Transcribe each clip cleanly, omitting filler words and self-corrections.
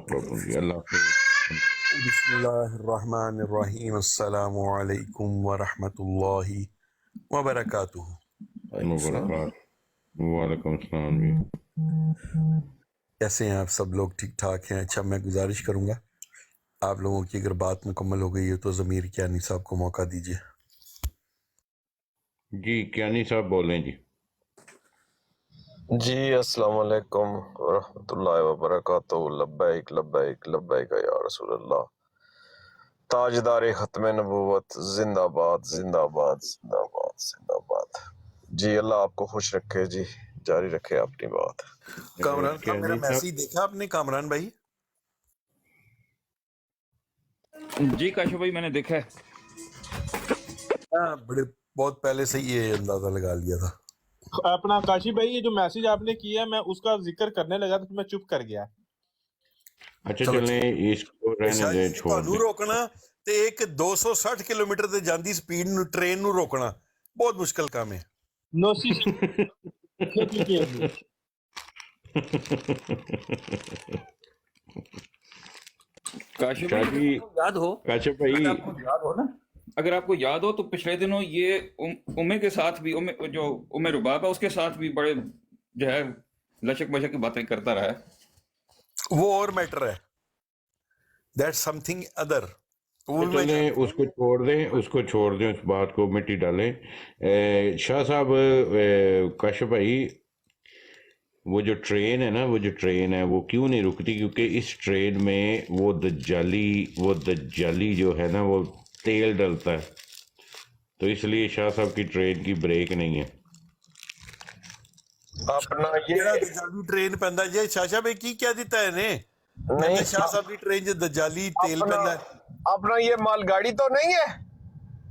Problem جی. اللہ حافظ. بسم اللہ الرحمن الرحیم. السلام علیکم ورحمۃ اللہ وبرکاتہ. وعلیکم السلام جی. کیسے ہیں آپ سب لوگ؟ ٹھیک ٹھاک ہیں؟ اچھا، میں گزارش کروں گا آپ لوگوں کی اگر بات مکمل ہو گئی ہے تو ضمیر کیانی صاحب کو موقع دیجیے. جی کیانی صاحب بولیں جی. جی السلام علیکم ورحمۃ اللہ وبرکاتہ. لبیک لبیک لبیک یا رسول اللہ. تاجدار ختم نبوت زندہ باد زندہ باد زندہ باد زندہ باد. جی اللہ آپ کو خوش رکھے جی، جاری رکھے اپنی بات. کامران صاحب، میرا کیانی صاحب میسیج دیکھا آپ نے؟ کامران بھائی جی کاشف بھائی میں نے دیکھا ہے. بڑے بہت پہلے سے یہ اندازہ لگا لیا تھا. اپنا کاشی بھائی یہ جو میسج آپ نے کیا میں اس کا ذکر کرنے لگا تو میں چپ کر گیا. اچھا چلو چلیں اس کو رہنے شاہ دیں، جی چھوڑ تہنوں دیں. روکنا تے ایک 260 کلومیٹر تے جاندی سپیڈ نو ٹرین نو روکنا بہت مشکل کام ہے. نوسی کاشف شاہ بھائی جی یاد ہو، کاشف اگر بھائی آپ کو یاد ہو نا، اگر آپ کو یاد ہو تو پچھلے دنوں یہ امے کے ساتھ بھی جو امے رباب ہے اس کے ساتھ بھی بڑے جو ہے لچک بچک کی باتیں کرتا رہا ہے. وہ اور میٹر ہے، دیٹ سم تھنگ ادر. وہ بھی میں چلیں اس کو چھوڑ دیں، اس کو چھوڑ دیں، اس بات کو مٹی ڈالیں. شاہ صاحب، کاشف بھائی وہ جو ٹرین ہے نا، وہ جو ٹرین ہے وہ کیوں نہیں رکتی؟ کیونکہ اس ٹرین میں وہ دجالی جو ہے نا وہ تیل ڈلتا ہے، تو اس لیے شاہ صاحب کی ٹرین کی بریک نہیں ہے. اپنا کیڑا یہ دجالی ٹرین پیندا جی؟ شاشا بھائی کی کیا دیتا ہے نے نہیں، کہندا شاہ صاحب کی ٹرین جو دجالی تیل اپنا پیندا ہے. اپنا یہ مال گاڑی تو نہیں ہے،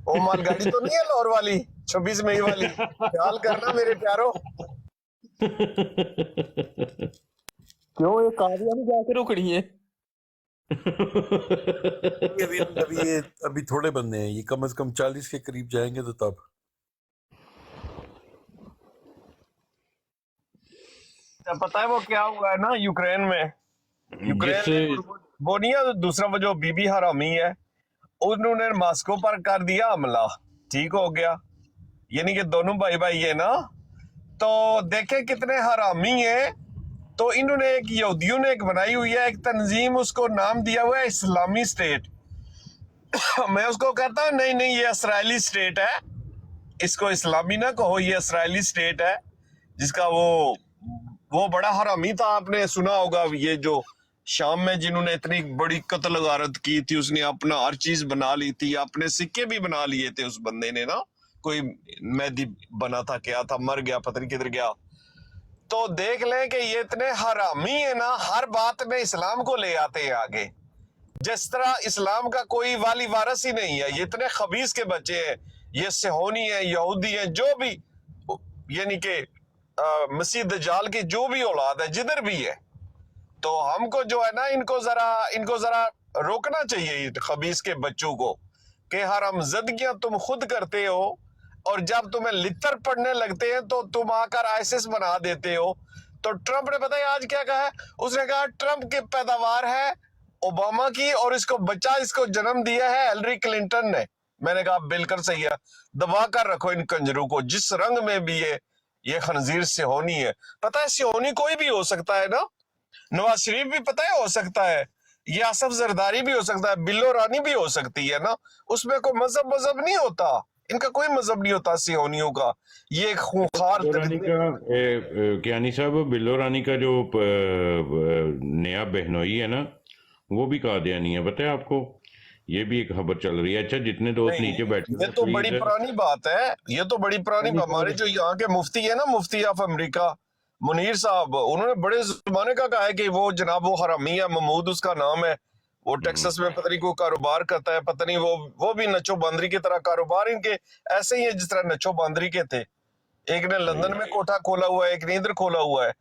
وہ مال گاڑی تو نہیں ہے لاہور والی 26 مئی والی. خیال کرنا میرے پیارو. کیوں یہ کاریاں نہیں جا کے رکڑی ہیں؟ ابھی تھوڑے بندے ہیں، یہ کم از کم 40 کے قریب جائیں گے تو تب. پتہ ہے وہ کیا ہوا ہے نا یوکرین میں؟ جس یوکرین میں وہ نہیں ہے دوسرا، وہ جو بی بی حرامی ہے، انہوں نے ماسکو پر کر دیا حملہ. ٹھیک ہو گیا، یعنی کہ دونوں بھائی بھائی ہیں نا. تو دیکھیں کتنے حرامی ہیں. تو انہوں نے ایک یہودیوں نے ایک بنائی ہوئی ہے ایک تنظیم، اس کو نام دیا ہوا ہے اسلامی اسٹیٹ. میں اس کو کہتا ہوں نہیں نہیں یہ اسرائیلی اسٹیٹ ہے، اس کو اسلامی نہ کہو، یہ اسرائیلی اسٹیٹ ہے. جس کا وہ بڑا حرامی تھا، آپ نے سنا ہوگا، یہ جو شام میں جنہوں نے اتنی بڑی قتل غارت کی تھی، اس نے اپنا ہر چیز بنا لی تھی، اپنے سکے بھی بنا لیے تھے اس بندے نے نا. کوئی مہدی بنا تھا، کیا تھا، مر گیا، پتہ نہیں کدھر گیا. تو دیکھ لیں کہ یہ اتنے حرامی ہیں نا، ہر بات میں اسلام کو لے آتے ہیں آگے، جس طرح اسلام کا کوئی والی وارث ہی نہیں ہے. یہ اتنے خبیث کے بچے ہیں، یہ صہیونی ہیں، یہودی ہیں، جو بھی، یعنی کہ مسیح دجال کی جو بھی اولاد ہے جدھر بھی ہے. تو ہم کو جو ہے نا ان کو ذرا روکنا چاہیے خبیث کے بچوں کو، کہ حرام زدگیاں تم خود کرتے ہو، اور جب تمہیں لتر پڑنے لگتے ہیں تو تم آ کر آئسس بنا دیتے ہو. تو ٹرمپ نے پتہ ہے آج کیا کہا ہے؟ اس نے کہا ٹرمپ کی پیداوار ہے اوباما کی، اور اس کو بچہ اس کو جنم دیا ہے ہیلری کلنٹن نے. میں نے کہا بالکل صحیح ہے، دبا کر رکھو ان کنجروں کو، جس رنگ میں بھی یہ خنزیر صہیونی ہے. پتہ ہے صہیونی کوئی بھی ہو سکتا ہے نا، نواز شریف بھی پتہ ہے ہو سکتا ہے، یہ آصف زرداری بھی ہو سکتا ہے، بلو رانی بھی ہو سکتی ہے نا. اس میں کوئی مذہب نہیں ہوتا، ان کا کوئی مذہب نہیں ہوتا صہیونیوں کا. یہ ایک خونخوار بلو رانی کا کیانی صاحب، بلو رانی کا جو نیا بہنوئی ہے نا وہ بھی قادیانی ہے، پتہ ہے آپ کو؟ یہ بھی ایک خبر چل رہی ہے. اچھا جتنے دوست نہیں، نیچے بیٹھے یہ ہیں تو بڑی پلیز. پرانی بات ہے، یہ تو بڑی پرانی بات. ہمارے جو یہاں کے مفتی ہے نا، مفتی آف امریکہ منیر صاحب، انہوں نے بڑے زمانے کا کہا ہے کہ وہ جناب وہ حرامی ہے، محمود اس کا نام ہے، وہ ٹیکسس میں پتہ نہیں کوئی کاروبار کرتا ہے، پتہ نہیں وہ بھی نچو باندری کی طرح کاروبار ان کے ایسے ہی ہے جس طرح نچو باندری کے تھے. ایک نے لندن میں کوٹھا کھولا ہوا ہے، ایک نے ادھر کھولا ہوا ہے.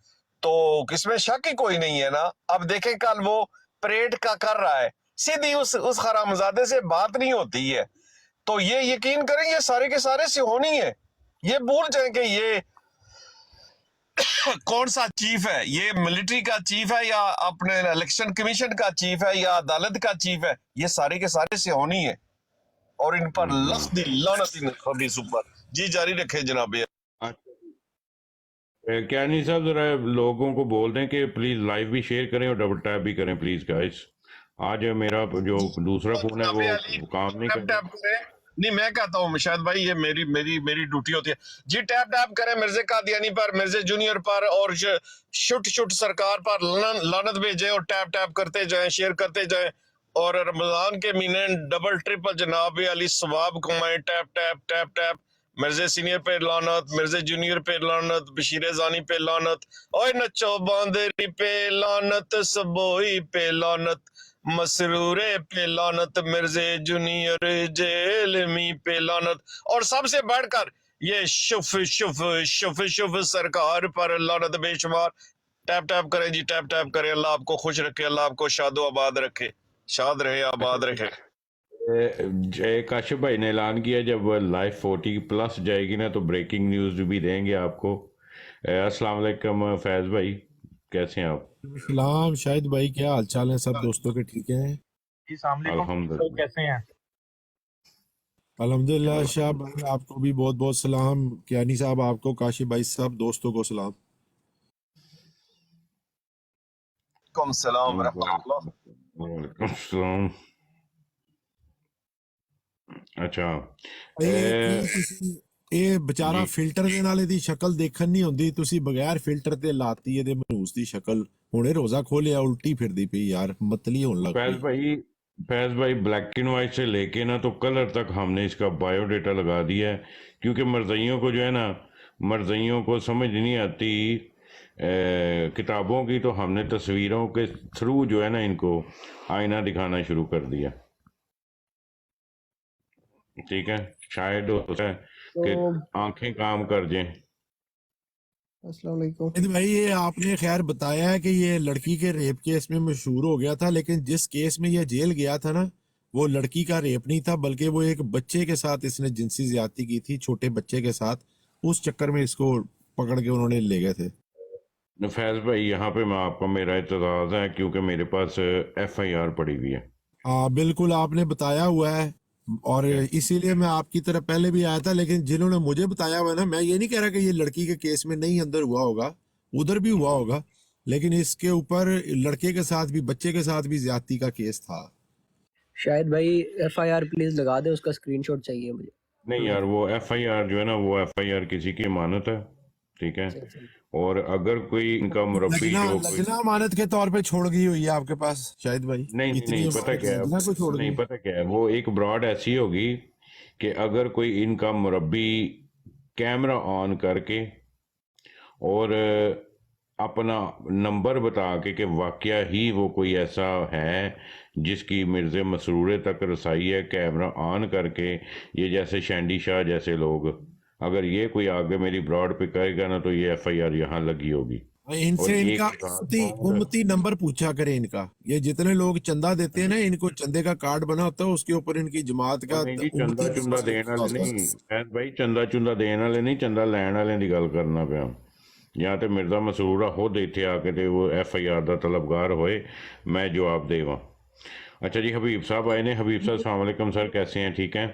تو اس میں شک ہی کوئی نہیں ہے نا. اب دیکھیں کل وہ پریڈ کا کر رہا ہے، سیدھی اس حرامزادے سے بات نہیں ہوتی ہے. تو یہ یقین کریں یہ سارے کے سارے صہیونی ہیں. یہ بھول جائیں کہ कौन सा चीफ है, ये मिलिट्री का चीफ है या अपने इलेक्शन कमीशन का चीफ है या अदालत का चीफ है, ये सारे के सारे से होनी है और इन पर लख दी लानत इन खबीस ऊपर। जी जारी रखे जनाब। क्या नहीं साहब, जरा लोगों को बोल दें कि प्लीज लाइव भी शेयर करें और डबल टैप भी करें प्लीज गाइस। आज मेरा जो दूसरा फोन है वो काम नहीं कर रहा। टैप करें, नहीं मैं कहता हूँ शायद भाई, ये मेरी मेरी मेरी ड्यूटी होती है जी। टैप टैप करें मिर्जे कादियानी पर, मिर्जे जूनियर पर और शुट शुट सरकार पर लानत भेजें और टैप टैप करते जाएं, शेयर करते जाएं और रमजान के महीने डबल ट्रिपल जनाब अली सवाब कमाएं। Tap tap tap tap. Mirje senior पे लानत, मिर्जे जूनियर पे लानत, बशीर जानी पे लानत, ओए नचो बांदरी पे लानत, सबोई पे लानत, मसरूरे पे लानत, मिर्जे जूनियर जेलमी पे लानत, और सबसे बढ़कर ये शुफ शुफ शुफ शुफ सरकार पर लानत बेशुमार। टैप टैप करें जी, टैप टैप करें। अल्लाह आपको खुश रखे, अल्लाह आपको शादो आबाद रखे, शाद रहे आबाद रखे। काशिफ भाई ने ऐलान किया जब लाइव 40+ जाएगी ना तो ब्रेकिंग न्यूज भी देंगे आपको। अस्सलाम वालेकुम फैज भाई, कैसे हैं आप? सलाम शाहिद भाई, क्या हाल चाल है? सब दोस्तों के ठीक हैं? जी सामने अल्हम्दुलिल्लाह। कैसे हैं? अल्हम्दुलिल्लाह। शाह भाई आपको भी बहुत बहुत सलाम, कियानी साहब आपको, काशिफ भाई सब दोस्तों को सलाम। वालेकुम सलाम रहमतुल्लाह। वालेकुम सलाम। अच्छा ਇਹ ਵਿਚਾਰਾ ਜੀ। ਫਿਲਟਰ ਦੇ ਨਾਲ ਇਹਦੀ ਸ਼ਕਲ ਦੇਖਣ ਨਹੀਂ ਹੁੰਦੀ, ਤੁਸੀਂ ਬਗੈਰ ਫਿਲਟਰ ਤੇ ਲਾਤੀ ਇਹਦੇ ਮਨੂਸ ਦੀ ਸ਼ਕਲ। ਹੁਣੇ ਰੋਜ਼ਾ ਖੋਲਿਆ ਉਲਟੀ ਫਿਰਦੀ ਪਈ ਯਾਰ, ਮਤਲੀ ਹੋਣ ਲੱਗ ਪਈ। फैज भाई ब्लैक एंड वाइट से लेके ना तो कलर तक हमने इसका बायोडेटा लगा दिया है, क्योंकि मरज़इयों को जो है ना, मरज़इयों को समझ नहीं आती किताबों की, तो हमने तस्वीरों के थ्रू जो है ना इनको आईना दिखाना शुरू कर दिया। ठीक है, शायद होता है कि आंखें काम कर जाएं। अस्सलाम वालेकुम। शाहिद भाई ये आपने खैर बताया है कि ये लड़की के रेप केस में मशहूर हो गया था, लेकिन जिस केस में ये जेल गया था ना, वो लड़की का रेप नहीं था, बल्कि वो एक बच्चे के साथ इसने जिनसी ज्यादती की थी, छोटे बच्चे के साथ। उस चक्कर में इसको पकड़ के उन्होंने ले गए थे। फैज भाई यहाँ पे मैं आपको मेरा एतराज़ है, क्योंकि मेरे पास FIR पड़ी हुई है। हाँ बिल्कुल, आपने बताया हुआ है और इसीलिए मैं आपकी तरफ पहले भी आया था, लेकिन जिन्होंने मुझे बताया हुआ है ना, मैं ये नहीं कह रहा कि ये लड़की के केस में नहीं अंदर हुआ होगा, उधर भी हुआ होगा, लेकिन इसके ऊपर लड़के के साथ भी, बच्चे के साथ भी ज्यादती का केस था। शाहिद भाई FIR प्लीज लगा दे, उसका स्क्रीनशॉट चाहिए मुझे। नहीं यार, वो FIR जो है ना, वो FIR किसी की अमानत है, ठीक है। और अगर कोई इनका मुरब्बी जो लगना अमानत के तौर पे छोड़ गई हुई है आपके पास शाहिद भाई? नहीं पता क्या है, नहीं पता क्या है, वो एक ब्रॉड ऐसी होगी कि अगर कोई इनका मुरब्बी कैमरा ऑन करके और अपना नंबर बता के वाकया ही वो कोई ऐसा है जिसकी मिर्ज़े मसरूरे तक रसाई है, कैमरा ऑन करके, ये जैसे शैंडी शाह जैसे लोग, अगर ये कोई आगे मेरी ब्रॉड पे करेगा ना तो ये FIR यहाँ लगी होगी। इनसे इनका उम्मती नंबर पूछा करे इनका। ये जितने लोग चंदा देते हैं ना, इनको चंदे का कार्ड बना होता है, उसके ऊपर इनकी जमात का चंदा चुंदा देने वाले नहीं भाई, चंदा चुंदा देने वाले नहीं, चंदा लैण वाले की गल करना पिया। या तो मिर्जा मसरूरा खुद इत्थे आके ते वो FIR दा तलबगार होए, मैं जवाब देवां। अच्छा जी, हबीब साहब आए ने। हबीब साहब अस्सलाम वालेकुम सर, कैसे हैं? ठीक हैं?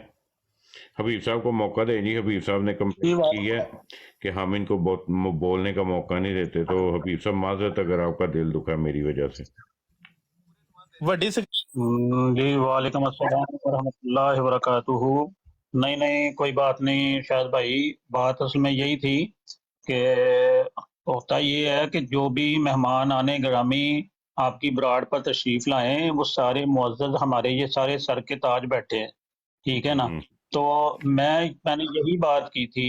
हबीब साहब को मौका दें जी। हबीब साहब ने कंप्लेंट की है कि हम इनको बोलने का मौका नहीं देते, तो हबीब साहब माजरत अगर आपका दिल दुखा मेरी वजह से। जी वालेकुम अस्सलाम वरहमतुल्लाहि वबरकातुहू। नहीं कोई बात नहीं शायद भाई, बात असल में यही थी कि होता ये है कि जो भी मेहमान आने ग्रामी आपकी ब्राड पर तशरीफ लाएं, वो सारे मुअज़्ज़ज़ हमारे ये सारे सर के ताज बैठे हैं, ठीक है ना। तो मैंने यही बात की थी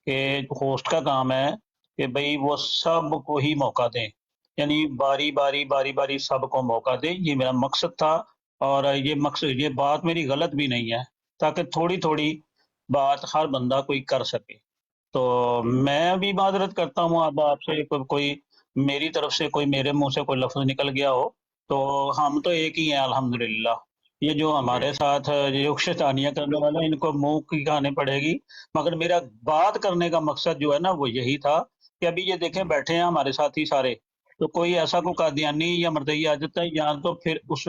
कि होस्ट का काम है कि भाई वो सबको ही मौका दें, यानी बारी बारी सबको मौका दें। ये मेरा मकसद था, और ये बात मेरी गलत भी नहीं है, ताकि थोड़ी थोड़ी बात हर बंदा कोई कर सके। तो मैं भी माजरत करता हूँ अब आपसे, कोई मेरी तरफ से कोई मेरे मुंह से कोई लफ्ज निकल गया हो, तो हम तो एक ही हैं अल्हम्दुलिल्लाह। ये जो हमारे साथ ये शैतानियां करने वाले, इनको मुंह की खाने पड़ेगी, मगर मेरा बात करने का मकसद जो है ना वो यही था کہ ابھی یہ دیکھیں بیٹھے ہیں ہمارے ساتھی سارے، تو کوئی ایسا کو قادیانی یا مردئی آ جاتا ہے یا تو پھر اس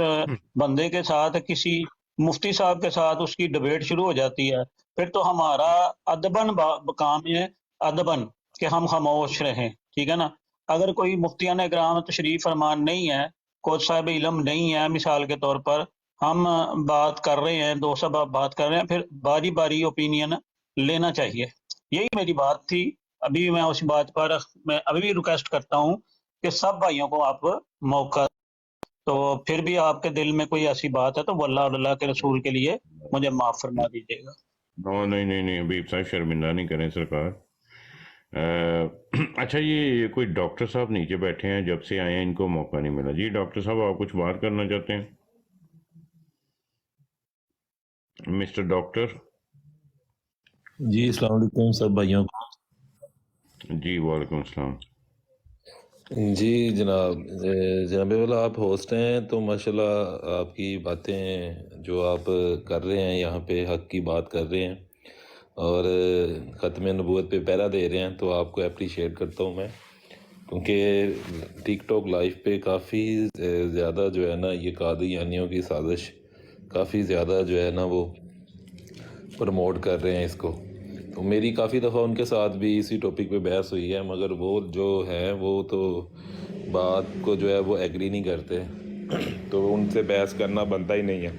بندے کے ساتھ کسی مفتی صاحب کے ساتھ اس کی ڈبیٹ شروع ہو جاتی ہے، پھر تو ہمارا ادباً کام ہے ادباً کہ ہم خاموش رہیں، ٹھیک ہے نا۔ اگر کوئی مفتیان اکرام تشریف فرمان نہیں ہے، کوئی صاحب علم نہیں ہے، مثال کے طور پر ہم بات کر رہے ہیں، دو سبب بات کر رہے ہیں، پھر باری باری اوپینین لینا چاہیے۔ یہی میری بات تھی۔ ابھی میں اس بات پر میں ابھی بھی ریکویسٹ کرتا ہوں کہ سب بھائیوں کو آپ موقع، تو پھر بھی آپ کے دل میں کوئی ایسی بات ہے تو وہ اللہ اور اللہ کے رسول کے لیے مجھے معاف فرما دیجیے گا۔ نہیں نہیں نہیں، حبیب صاحب شرمندہ نہیں کریں سرکار۔ اچھا یہ کوئی ڈاکٹر صاحب نیچے بیٹھے ہیں، جب سے آئے ہیں ان کو موقع نہیں ملا۔ جی ڈاکٹر صاحب آپ کچھ بات کرنا چاہتے ہیں؟ Mister doctor. جی السلام علیکم سب بھائیوں کو۔ جی وعلیکم السلام۔ جی جناب، جناب والا آپ ہوسٹ ہیں تو ماشاءاللہ آپ کی باتیں جو آپ کر رہے ہیں یہاں پہ حق کی بات کر رہے ہیں اور ختم نبوت پہ پہرا دے رہے ہیں، تو آپ کو اپریشیٹ کرتا ہوں میں، کیونکہ ٹک ٹاک لائف پہ کافی زیادہ جو ہے نا یہ قادیانیوں کی سازش کافی زیادہ جو ہے نا وہ پروموٹ کر رہے ہیں اس کو۔ تو میری کافی دفعہ ان کے ساتھ بھی اسی ٹاپک پہ بحث ہوئی ہے، مگر وہ جو ہیں وہ تو بات کو جو ہے وہ ایگری نہیں کرتے، تو ان سے بحث کرنا بنتا ہی نہیں ہے۔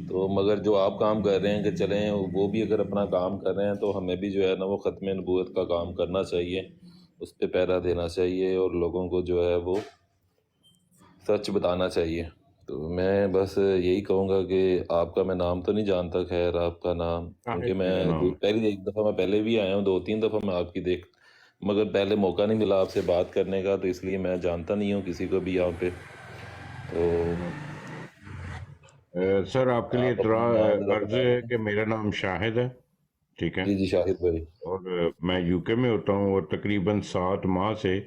تو مگر جو آپ کام کر رہے ہیں کہ چلیں وہ بھی اگر اپنا کام کر رہے ہیں تو ہمیں بھی جو ہے نا وہ ختم نبوت کا کام کرنا چاہیے، اس پہ پہرا دینا چاہیے اور لوگوں کو جو ہے وہ سچ بتانا چاہیے۔ تو میں بس یہی کہوں گا کہ آپ کا میں نام تو نہیں جانتا، خیر آپ کا نام، کیونکہ میں پہلی ایک دفعہ میں پہلے بھی آیا ہوں، 2-3 دفعہ میں آپ کی مگر پہلے موقع نہیں ملا آپ سے بات کرنے کا، تو اس لیے میں جانتا نہیں ہوں کسی کو بھی یہاں پہ۔ تو سر آپ کے لیے عرض ہے کہ میرا نام شاہد ہے، ٹھیک ہے؟ جی جی شاہد بھائی، اور میں یو کے میں ہوتا ہوں، اور تقریباً 7 ماہ سے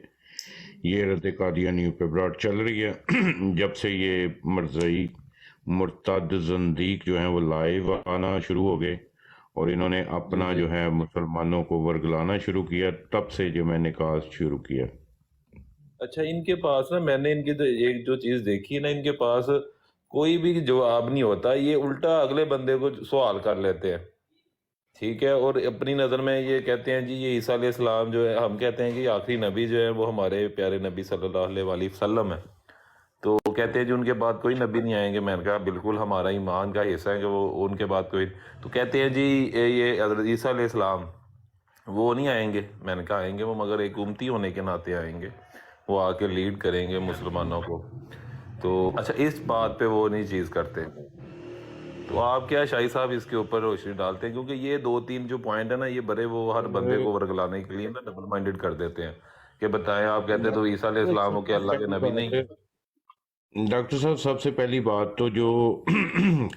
یہ رد قادیانیوں پہ براڈ چل رہی ہے، جب سے یہ مرزئی مرتد زندیق جو ہیں وہ لائیو آنا شروع ہو گئے اور انہوں نے اپنا جو ہے مسلمانوں کو ورگلانا شروع کیا، تب سے جو میں نے کاز شروع کیا۔ اچھا ان کے پاس نا میں نے ان کی ایک جو چیز دیکھی ہے نا، ان کے پاس کوئی بھی جواب نہیں ہوتا، یہ الٹا اگلے بندے کو سوال کر لیتے ہیں، ٹھیک ہے، اور اپنی نظر میں یہ کہتے ہیں جی یہ عیسیٰ علیہ السلام جو ہے، ہم کہتے ہیں کہ آخری نبی جو ہے وہ ہمارے پیارے نبی صلی اللہ علیہ وآلہ وسلم ہے، تو کہتے ہیں جی ان کے بعد کوئی نبی نہیں آئیں گے۔ میں نے کہا بالکل ہمارا ایمان کا حصہ ہے کہ وہ ان کے بعد کوئی، تو کہتے ہیں جی یہ حضرت عیسیٰ علیہ السلام وہ نہیں آئیں گے۔ میں نے کہا آئیں گے وہ، مگر ایک امتی ہونے کے ناطے آئیں گے، وہ آ کے لیڈ کریں گے مسلمانوں کو۔ تو اچھا اس بات پہ وہ نہیں چیز کرتے، تو آپ کیا شاہی صاحب اس کے اوپر روشنی ڈالتے ہیں؟ کیونکہ یہ 2-3 جو پوائنٹ ہے نا یہ بڑے وہ ہر بندے کو ورگلانے کے لیے نا ڈبل مائنڈڈ کر دیتے ہیں کہ بتائیں آپ کہتے تو عیسیٰ علیہ السلام ہو کہ اللہ کے نبی نہیں۔ ڈاکٹر صاحب سب سے پہلی بات تو جو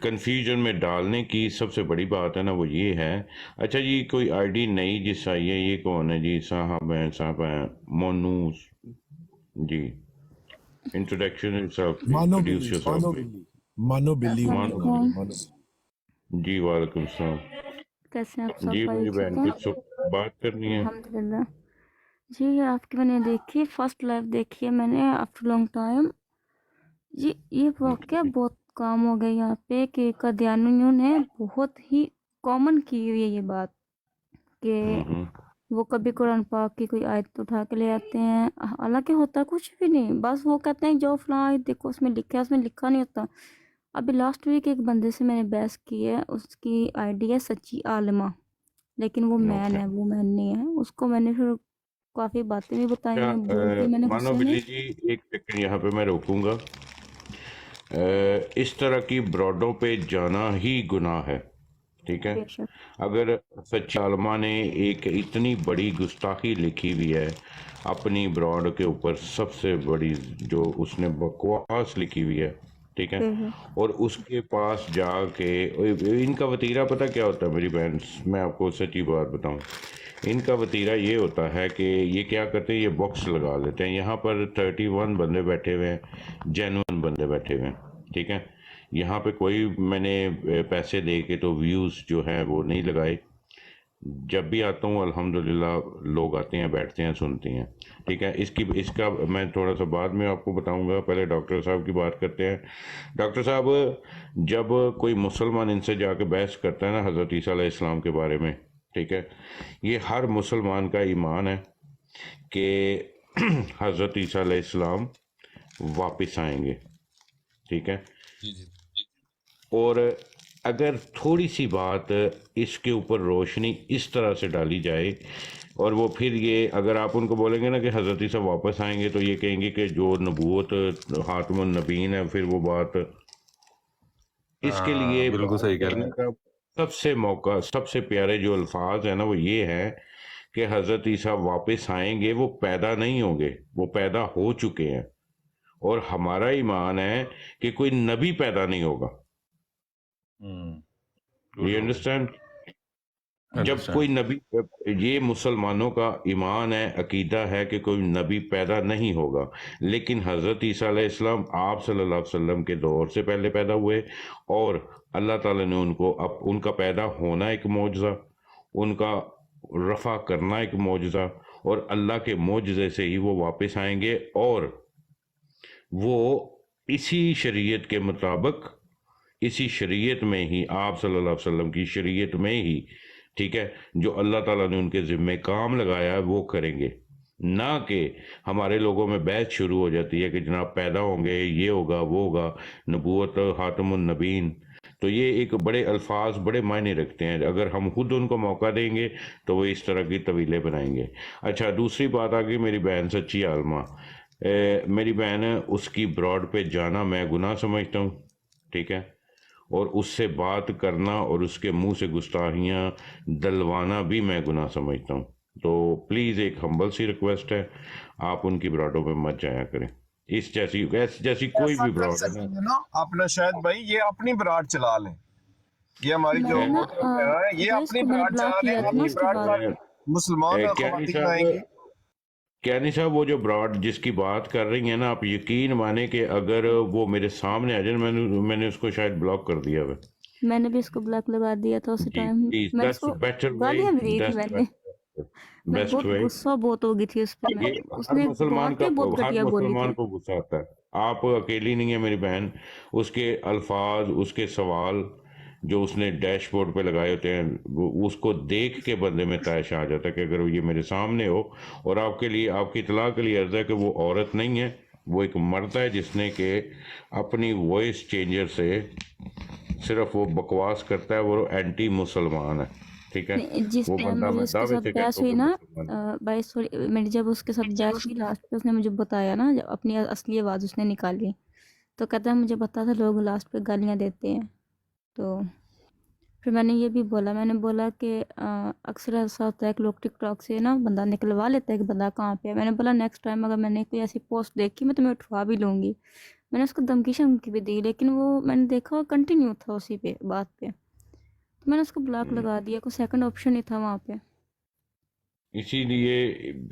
کنفیوژن میں ڈالنے کی سب سے بڑی بات ہے نا وہ یہ ہے، اچھا جی کوئی آئی ڈی نئی جس آئی ہے، یہ کون ہے جی؟ صاحب ہیں مونوس جی، انٹروڈکشن مانو بلی جی وعلیکم السلام۔ کیسے ہیں آپ سب جی بھائی؟ میری ٹھیک بہن ہیں کچھ بات کرنی ہے؟ الحمدللہ۔ جی آپ کی میں نے دیکھی، فرسٹ لائف دیکھی ہے میں نے آفٹر لانگ ٹائم۔ جی یہ واقعہ بہت کام ہو گیا یہاں پہ کہ قادیانیوں نے بہت ہی کامن کی ہوئی ہے یہ بات کہ وہ کبھی قرآن پاک کی کوئی آیت اٹھا کے لے آتے ہیں، حالانکہ ہوتا کچھ بھی نہیں، بس وہ کہتے ہیں جو فلاں آیت دیکھو اس میں لکھا ہے، اس میں لکھا نہیں ہوتا۔ ابھی لاسٹ ویک ایک بندے سے میں نے بحث کی ہے، اس کی آئی ڈی ہے سچی عالمہ، لیکن وہ مین ہے، وہ مین نہیں ہے۔ اس کو میں نے پھر کافی باتیں بھی بتائی ہیں، بول دی میں نے مانو غصے میں۔ بلی جی ایک سیکنڈ یہاں پہ میں روکوں گا۔ اس طرح کی براڈوں پہ جانا ہی گناہ ہے، ٹھیک ہے؟ بے شک اگر سچی عالمہ نے ایک اتنی بڑی گستاخی لکھی ہوئی ہے اپنی براڈ کے اوپر، سب سے بڑی جو اس نے بکواس لکھی ہوئی ہے، ٹھیک ہے، اور اس کے پاس جا کے ان کا وتیرہ پتہ کیا ہوتا ہے میری بہن؟ میں آپ کو سچی بات بتاؤں، ان کا وتیرہ یہ ہوتا ہے کہ یہ کیا کرتے ہیں، یہ باکس لگا لیتے ہیں، یہاں پر 31 بندے بیٹھے ہوئے ہیں، جینوئن بندے بیٹھے ہوئے ہیں، ٹھیک ہے، یہاں پہ کوئی میں نے پیسے دے کے تو ویوز جو ہیں وہ نہیں لگائے، जब भी आता हूँ अल्हम्दुलिल्लाह लोग आते हैं, बैठते हैं, सुनते हैं। ठीक है, इसका मैं थोड़ा सा बाद में आपको बताऊंगा, पहले डॉक्टर साहब की बात करते हैं। डॉक्टर साहब, जब कोई मुसलमान इनसे जाके बहस करता है ना हज़रत ईसा अलैहिस्सलाम के बारे में, ठीक है, ये हर मुसलमान का ईमान है कि हज़रत ईसा अलैहिस्सलाम वापस आएंगे। ठीक है, और अगर थोड़ी सी बात इसके ऊपर रोशनी इस तरह से डाली जाए, और वो फिर ये अगर आप उनको बोलेंगे ना कि हज़रत ईसा वापस आएंगे, तो ये कहेंगे कि जो नबूवत हातिमुन नबीन है, फिर वो बात इसके लिए बिल्कुल बात सही कह रहे करने हैं। का सबसे मौका, सबसे प्यारे जो अल्फाज है ना, वो ये है कि हज़रत ईसा वापस आएंगे, वो पैदा नहीं होंगे, वो पैदा हो चुके हैं। और हमारा ईमान है कि कोई नबी पैदा नहीं होगा। You understand? जब कोई नबी, ये मुसलमानों का ईमान है, अकीदा है कि कोई नबी पैदा नहीं होगा। लेकिन हज़रत ईसा अलैहिस्सलाम आप सल्लल्लाहु अलैहि वसल्लम के दौर से पहले पैदा हुए, और अल्लाह ताला ने उनको अब उनका पैदा होना एक मौजज़ा, उनका रफ़ा करना एक मौजज़ा, और अल्लाह के मौजज़े से ही वो वापस आएंगे, और वो इसी शरीयत के मुताबिक, इसी शरीयत में ही, आप सल्लल्लाहु अलैहि वसल्लम की शरीयत में ही, ठीक है, जो अल्लाह ताला ने उनके ज़िम्मे काम लगाया है वो करेंगे। ना कि हमारे लोगों में बहस शुरू हो जाती है कि जनाब पैदा होंगे, ये होगा, वो होगा, नबूवत हातिमुन नबीन। तो ये एक बड़े अल्फाज बड़े मायने रखते हैं। अगर हम खुद उनको मौका देंगे तो वो इस तरह की तवीलें बनाएंगे। अच्छा, दूसरी बात आ गई मेरी बहन सच्ची आलमा। मेरी बहन है, उसकी ब्रॉड पे जाना मैं गुनाह समझता हूँ। ठीक है, और उससे बात करना और उसके मुंह से गुस्ताखियाँ दलवाना भी मैं गुनाह समझता हूँ। तो प्लीज़ एक हम्बल सी रिक्वेस्ट है, आप उनकी ब्रॉडों पे मत जाया करें। इस जैसी कोई ऐसा भी कर ब्रॉड है सकते ना, हैं ना अपना, शायद भाई ये अपनी ब्रांड चला लें, ये हमारी जो मैंने ना ये भाई अपनी इसको मैंने ब्रांड ब्लॉक चला लें, किया था ना अपनी उसके ब्रांड बाद। पर मुसलमान कैनी ख़वातीन साहब, आएंगी। कैनी साहब, वो जो ब्रॉड जिसकी बात कर रही हैं ना, आप यकीन माने कि अगर वो मेरे सामने आ जाए, मैंने उसको शायद ब्लॉक कर दिया है। मैंने भी इसको ब्लॉक लगा दिया था उस जी टाइम। प्लीज, मैंने दैट्स इसको बेटर वे, गालियां भी दी थी दैट्स मैंने। मैं बेस्ट बहुत वे। गुस्सा बहुत हो गई थी उस पे। ये मैं हर उसने मुसलमान का, बातें बहुत हर घटिया बोली मुसलमान थी। को गुस्सा आता है। आप अकेली नहीं है मेरी बहन। उसके अल्फाज, उसके सवाल जो उसने डैशबोर्ड पे लगाए होते हैं, उसको देख के बंदे में तैश आ जाता है कि अगर ये मेरे सामने हो। और आपके लिए, आपकी इतला के लिए अर्ज है कि वो औरत नहीं है, वो एक मर्द है जिसने के अपनी वॉइस चेंजर से सिर्फ वो बकवास करता है, वो एंटी मुसलमान है। ठीक है, जिस वो टाइम बंदा मेरी मैं उसके दावे साथ से बहस कहता हूँ हुई कि ना, मुसलमान है। भाई सॉरी, मेरी जब उसके साथ बहस हुई लास्ट पे, उसने मुझे बताया ना, जब अपनी असली आवाज़ उसने निकाली, तो कहता है मुझे पता था लोग लास्ट पे गालियां देते हैं। तो फिर मैंने ये भी बोला, मैंने बोला कि अक्सर ऐसा होता है कि लोग टिकटॉक से ना बंदा निकलवा लेता है कि बंदा कहाँ पे है। मैंने बोला नेक्स्ट टाइम अगर मैंने कोई ऐसी पोस्ट देखी मैं तुम्हें उठवा भी लूँगी। मैंने उसको धमकी शमकी भी दी, लेकिन वो मैंने देखा कंटिन्यू था उसी पे बात पे, तो मैंने उसको ब्लॉक लगा दिया। कोई सेकंड ऑप्शन नहीं था वहाँ पे। इसीलिए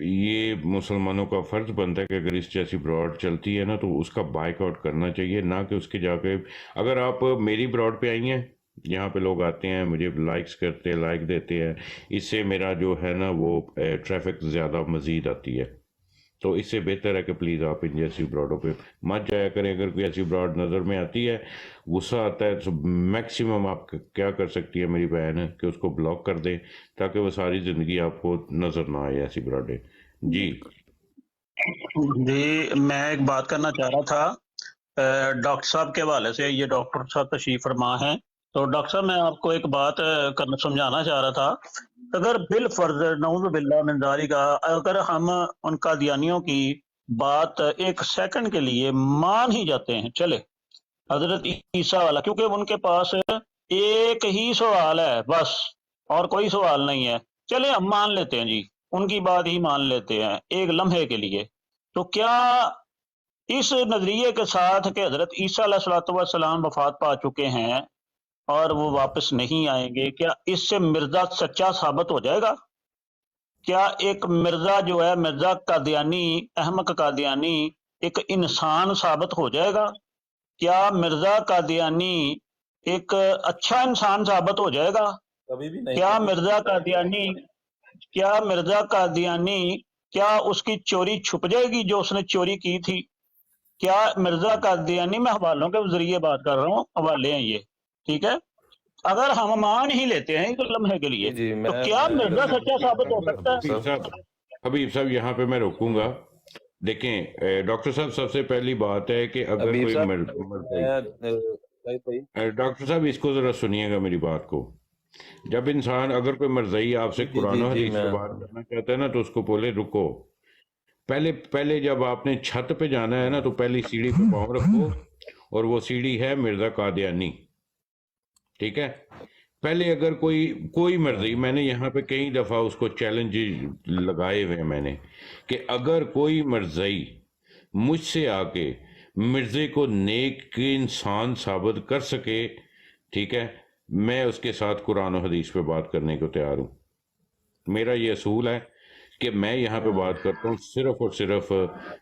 ये मुसलमानों का फर्ज बनता है कि अगर इस जैसी ब्रॉड चलती है ना, तो उसका बाइकआउट करना चाहिए, ना कि उसके जाके। अगर आप मेरी ब्रॉड पे आई हैं, यहाँ पे लोग आते हैं, मुझे लाइक्स करते हैं, लाइक देते हैं, इससे मेरा जो है ना वो ट्रैफिक ज़्यादा मज़ीद आती है। तो इससे बेहतर है कि प्लीज़ आप इन जैसी ब्रॉडों पे मत जाया करें। अगर कोई ऐसी ब्रॉड नज़र में आती है, गुस्सा आता है, तो मैक्सिमम आप क्या कर सकती है मेरी बहन, कि उसको ब्लॉक कर दें, ताकि वो सारी ज़िंदगी आपको नज़र ना आए ऐसी ब्रॉडें। जी जी, मैं एक बात करना चाह रहा था डॉक्टर साहब के हवाले से। ये डॉक्टर साहब तशरीफ फरमा हैं। तो डॉक्टर साहब, मैं आपको एक बात करना समझाना चाह रहा था। अगर बिल फर्ज नऊज़ बिल्लाह मिन ज़ालिका, अगर हम उन कादियानियों की बात एक सेकंड के लिए मान ही जाते हैं, चले हजरत ईसा वाला, क्योंकि उनके पास एक ही सवाल है बस, और कोई सवाल नहीं है, चले हम मान लेते हैं जी, उनकी बात ही मान लेते हैं एक लम्हे के लिए। तो क्या इस नजरिए के साथ कि हजरत ईसा अलैहिस्सलाम वफात पा चुके हैं और वो वापस नहीं आएंगे, क्या इससे मिर्जा सच्चा साबित हो जाएगा? क्या एक मिर्जा जो है, मिर्जा कादियानी, अहमद कादियानी एक इंसान साबित हो जाएगा? क्या मिर्जा कादियानी एक अच्छा इंसान साबित हो जाएगा? कभी भी नहीं क्या कभी मिर्जा कादियानी क्या उसकी चोरी छुप जाएगी जो उसने चोरी की थी? क्या मिर्जा कादियानी, मैं हवालों के जरिए बात कर रहा हूँ, हवाले हैं ये, ठीक है? अगर हम मान ही लेते हैं एक लम्हे के लिए, जी तो क्या मिर्जा सच्चा साबित हो सकता है? हबीब साहब यहाँ पे मैं रोकूंगा। देखें डॉक्टर साहब, सबसे पहली बात है कि अगर हबीब कोई साहब डॉक्टर साहब इसको जरा सुनिएगा मेरी बात को। जब इंसान अगर कोई मर्ज़ई आपसे जी कुरान जी और जी हदीस पे मैं बात करना चाहता है ना, तो उसको बोले रुको। पहले पहले जब आपने छत पे जाना है ना, तो पहली सीढ़ी पे पाँव रखो, और वो सीढ़ी है मिर्जा कादियानी, ठीक है? पहले अगर कोई मर्जी, मैंने यहाँ पे कई दफ़ा उसको चैलेंज लगाए हुए हैं मैंने, कि अगर कोई मर्ज़ई मुझसे आके मिर्ज़े को नेक इंसान साबित कर सके, ठीक है, मैं उसके साथ कुरान और हदीस पे बात करने को तैयार हूँ। मेरा ये असूल है कि मैं यहाँ पे बात करता हूँ सिर्फ और सिर्फ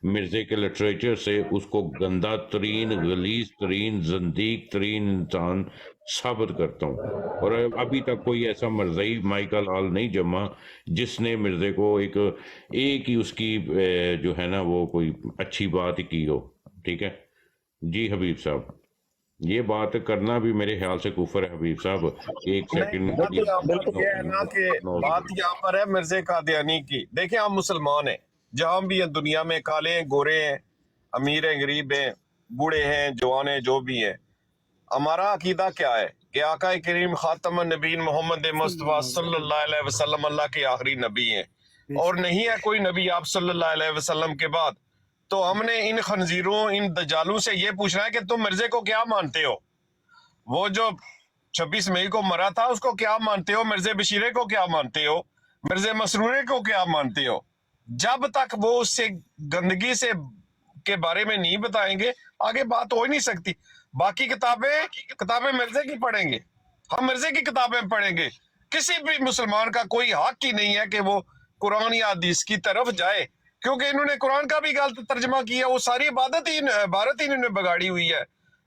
मिर्ज़े के लिटरेचर से उसको गंदा तरीन, गलीज तरीन, जंदीक तरीन इंसान साबित करता हूँ। और अभी तक कोई ऐसा मर्ज़ई माइकल हॉल नहीं जमा जिसने मिर्ज़े को एक ही उसकी जो है ना वो कोई अच्छी बात की हो, ठीक है जी हबीब साहब? ये बात करना भी मेरे ख्याल से कुफर है हबीब साहब। एक नहीं, सेकंड बात यहाँ पर ये है ना कि बात यहाँ पर है मिर्जे कादियानी की। देखिए हम मुसलमान हैं, जहां भी हैं दुनिया में, काले हैं, गोरे हैं, अमीर हैं, गरीब हैं, बूढ़े हैं, जवान हैं, जो भी हैं, हमारा अकीदा क्या है कि आका करीम खातमुन नबीन मोहम्मद मुस्तफा सल्लल्लाहु अलैहि वसल्लम अल्लाह के आखिरी नबी हैं, और नहीं है कोई नबी आप सल्लल्लाहु अलैहि वसल्लम के बाद। तो हमने इन खंजीरों, इन दजालों से ये पूछना है कि तुम मिर्जे को क्या मानते हो? वो जो 26 मई को मरा था उसको क्या मानते हो? मिर्जे बशीरे को क्या मानते हो? मिर्जे मसरूरे को क्या मानते हो? जब तक वो उससे गंदगी से के बारे में नहीं बताएंगे, आगे बात हो ही नहीं सकती। बाकी किताबें मिर्जे की पढ़ेंगे, हम मिर्जे की किताबें पढ़ेंगे। किसी भी मुसलमान का कोई हक ही नहीं है कि वो कुरान या हदीस की तरफ जाए, क्योंकि इन्होंने कुरान का भी गलत तर्जमा किया। वो सारी इबादत ही इन्होंने बिगाड़ी हुई है।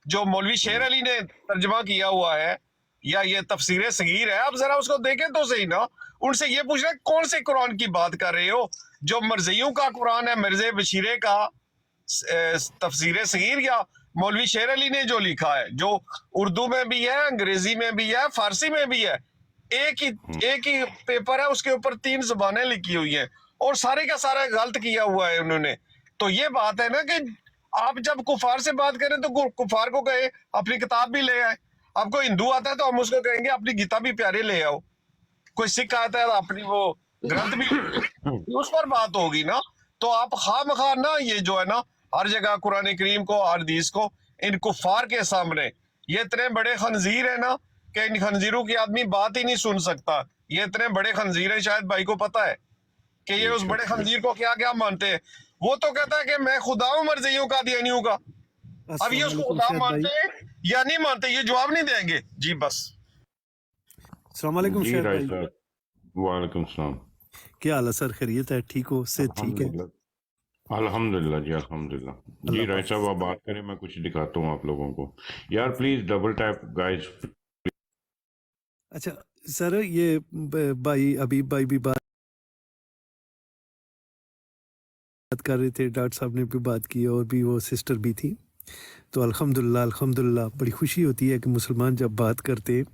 जो मौलवी शेर अली ने तर्जमा किया हुआ है, या ये तफसीर सगीर है, आप जरा उसको देखें तो सही ना। उनसे ये पूछ रहे कौन से कुरान की बात कर रहे हो? जो मर्जियों का कुरान है, मिर्जे बशीरे का तफसीर सगीर, या मौलवी शेर अली ने जो लिखा है, जो उर्दू में भी है, अंग्रेजी में भी है, फारसी में भी है। एक ही पेपर है, उसके ऊपर 3 ज़बानें लिखी हुई हैं, और सारे का सारा गलत किया हुआ है उन्होंने। तो ये बात है ना कि आप जब कुफार से बात करें तो कुफार को कहे अपनी किताब भी ले आए। आपको हिंदू आता है तो हम उसको कहेंगे अपनी गीता भी प्यारे ले आओ। कोई सिख आता है तो अपनी वो ग्रंथ भी उस पर बात होगी ना। तो आप खामखा ना ये जो है ना हर जगह कुरान करीम को, हदीस को इन कुफार के सामने, ये इतने बड़े खंजीर है ना कि इन खंजीरों की आदमी बात ही नहीं सुन सकता। ये इतने बड़े खंजीर है, शायद भाई को पता है कि ये उस बड़े खंजीर को क्या क्या मानते हैं। वो तो कहता है कि मैं खुदा हूं मर्जियों का, दियानियों का। अब ये उसको खुदा मानते हैं या नहीं मानते, ये जवाब नहीं देंगे जी। बस अस्सलाम वालेकुम जी शाहिद राय भाई, साहब, वालेकुम सलाम। क्या हाल है सर? खैरियत है? ठीक हो? से ठीक है? अल्हम्दुलिल्लाह जी, अल्हम्दुलिल्लाह जी। राय साहब आप बात करें, मैं कुछ दिखाता हूँ आप लोगों को। यार प्लीज डबल टैप गाइस। अच्छा सर, ये भाई अभी भाई भी बात कर रहे थे, डॉक्टर साहब ने भी बात की और भी वो सिस्टर भी थी। तो अल्हम्दुलिल्लाह अल्हम्दुलिल्लाह बड़ी खुशी होती है कि मुसलमान जब बात करते हैं।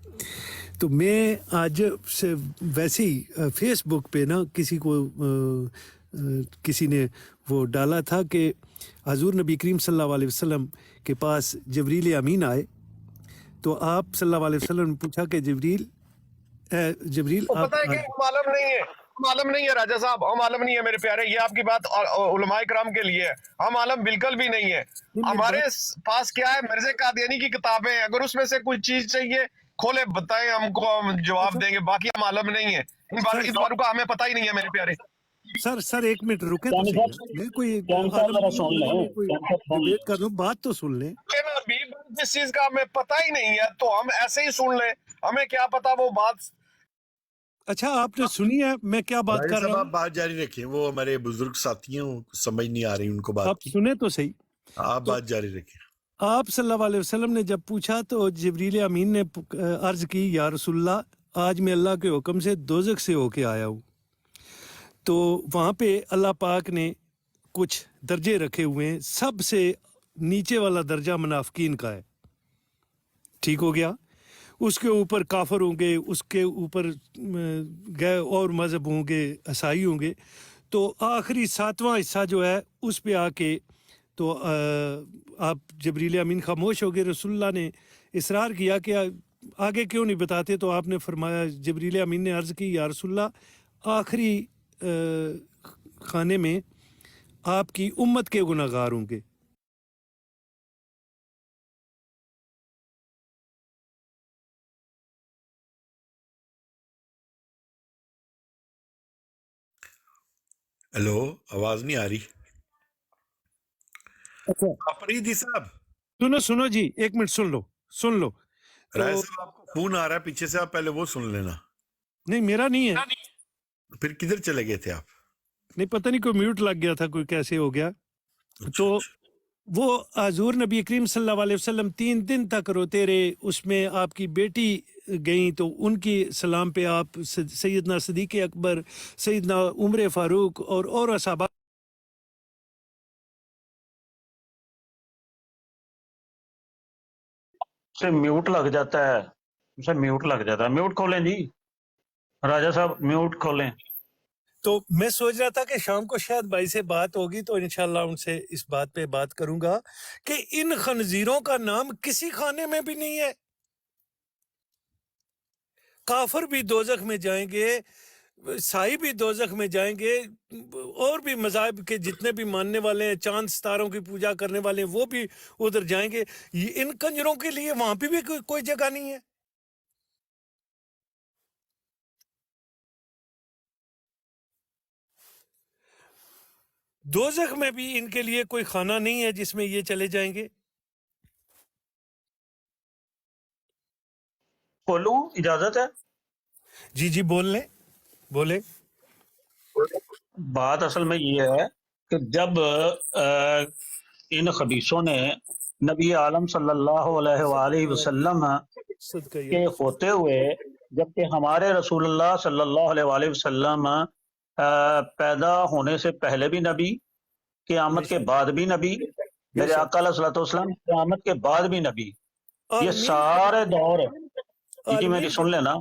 तो मैं आज से वैसे ही फेसबुक पे ना किसी ने वो डाला था कि हजूर नबी करीम सल्लल्लाहु अलैहि वसल्लम के पास जबरील अमीन आए, तो आप सल्लल्लाहु अलैहि वसल्लम ने पूछा कि जबरील आप पता है कि मालूम नहीं है राजा साहब, हम आलम नहीं है मेरे प्यारे। ये आपकी बात उलमाए कराम के लिए है, हम आलम बिल्कुल भी नहीं है। हमारे पास क्या है, मिर्जे कादियानी की किताबें हैं, अगर उसमें से कोई चीज चाहिए खोले बताएं हमको, हम जवाब देंगे। बाकी हम आलम नहीं है, इन बारों का हमें पता ही नहीं है मेरे प्यारे। सर एक मिनट रुके तो सही। मैं कोई डिबेट कर रहा हूँ, बात तो सुन लें। जिस चीज का हमें पता ही नहीं है तो हम ऐसे ही सुन लें, हमें क्या पता वो बात। अच्छा आपने सुनी है मैं क्या बात कर रहा हूँ? आप बात जारी रखें, वो हमारे बुजुर्ग साथियों को समझ नहीं आ रही उनको बात। आप सुने तो सही, आप बात जारी रखें। आप सल्लल्लाहु अलैहि वसल्लम ने जब पूछा तो जिब्रील अमीन ने अर्ज की, या रसूलल्लाह आज मैं अल्लाह के हुक्म से दोज़ख से होके आया हूँ। तो वहाँ पे अल्लाह पाक ने कुछ दर्जे रखे हुए हैं, सबसे नीचे वाला दर्जा मुनाफिकीन का है, ठीक हो गया। उसके ऊपर काफर होंगे, उसके ऊपर गए और मज़हब होंगे, ईसाई होंगे। तो आखिरी 7वां हिस्सा जो है उस पे आके तो आप जबरील अमीन खामोश हो गए। रसूलुल्लाह ने इसरार किया कि आगे क्यों नहीं बताते, तो आपने फरमाया, जबरील अमीन ने अर्ज़ की, या रसूलुल्लाह आखिरी खाने में आपकी उम्मत के गुनाहगार होंगे। हेलो, आवाज नहीं आ रही। अच्छा फरीदी साहब, सुनो सुनो जी, एक मिनट सुन लो। राय तो साहब आपको फोन आ रहा है पीछे से, आप पहले वो सुन लेना। नहीं, मेरा नहीं है। फिर किधर चले गए थे आप? नहीं, पता नहीं, कोई म्यूट लग गया था, कोई कैसे हो गया। अच्छा, तो अच्छा। वो हजूर नबी करीम सल्लल्लाहु अलैहि वसल्लम 3 दिन तक रोते रहे। उसमें आपकी बेटी गई तो उनकी सलाम पे आप सैयदना सिद्दीक़ अकबर, सैयदना उमर फारूक और असहाबा से म्यूट लग जाता है, उसे म्यूट लग जाता है। म्यूट खोलें जी, राजा साहब म्यूट खोलें। तो मैं सोच रहा था कि शाम को शायद भाई से बात होगी तो इंशाल्लाह उनसे इस बात पे बात करूंगा कि इन खंजीरों का नाम किसी खाने में भी नहीं है। काफर भी दोजख में जाएंगे, साई भी दोजख में जाएंगे, और भी मज़ाहब के जितने भी मानने वाले हैं, चांद सितारों की पूजा करने वाले हैं, वो भी उधर जाएंगे। इन कंजरों के लिए वहां पे भी कोई जगह नहीं है। दोजख में भी इनके लिए कोई खाना नहीं है जिसमें ये चले जाएंगे। खोलूं, इजाजत है? जी जी, बोले। बात असल में ये है कि जब इन खबीसों ने नबी आलम सल्लल्लाहु अलैहि वसल्लम सदका के या होते हुए, जबकि हमारे रसूलुल्लाह सल्लल्लाहु अलैहि वसल्लम पैदा होने से पहले भी नबी, क़यामत के बेशक बाद भी नबी, मेरे बेशक आका अलैहिस्सलातु वस्सलाम क़यामत के बाद भी नबी, ये आलमीन सारे दौर, जी मेरी आलमीन सुन लेना,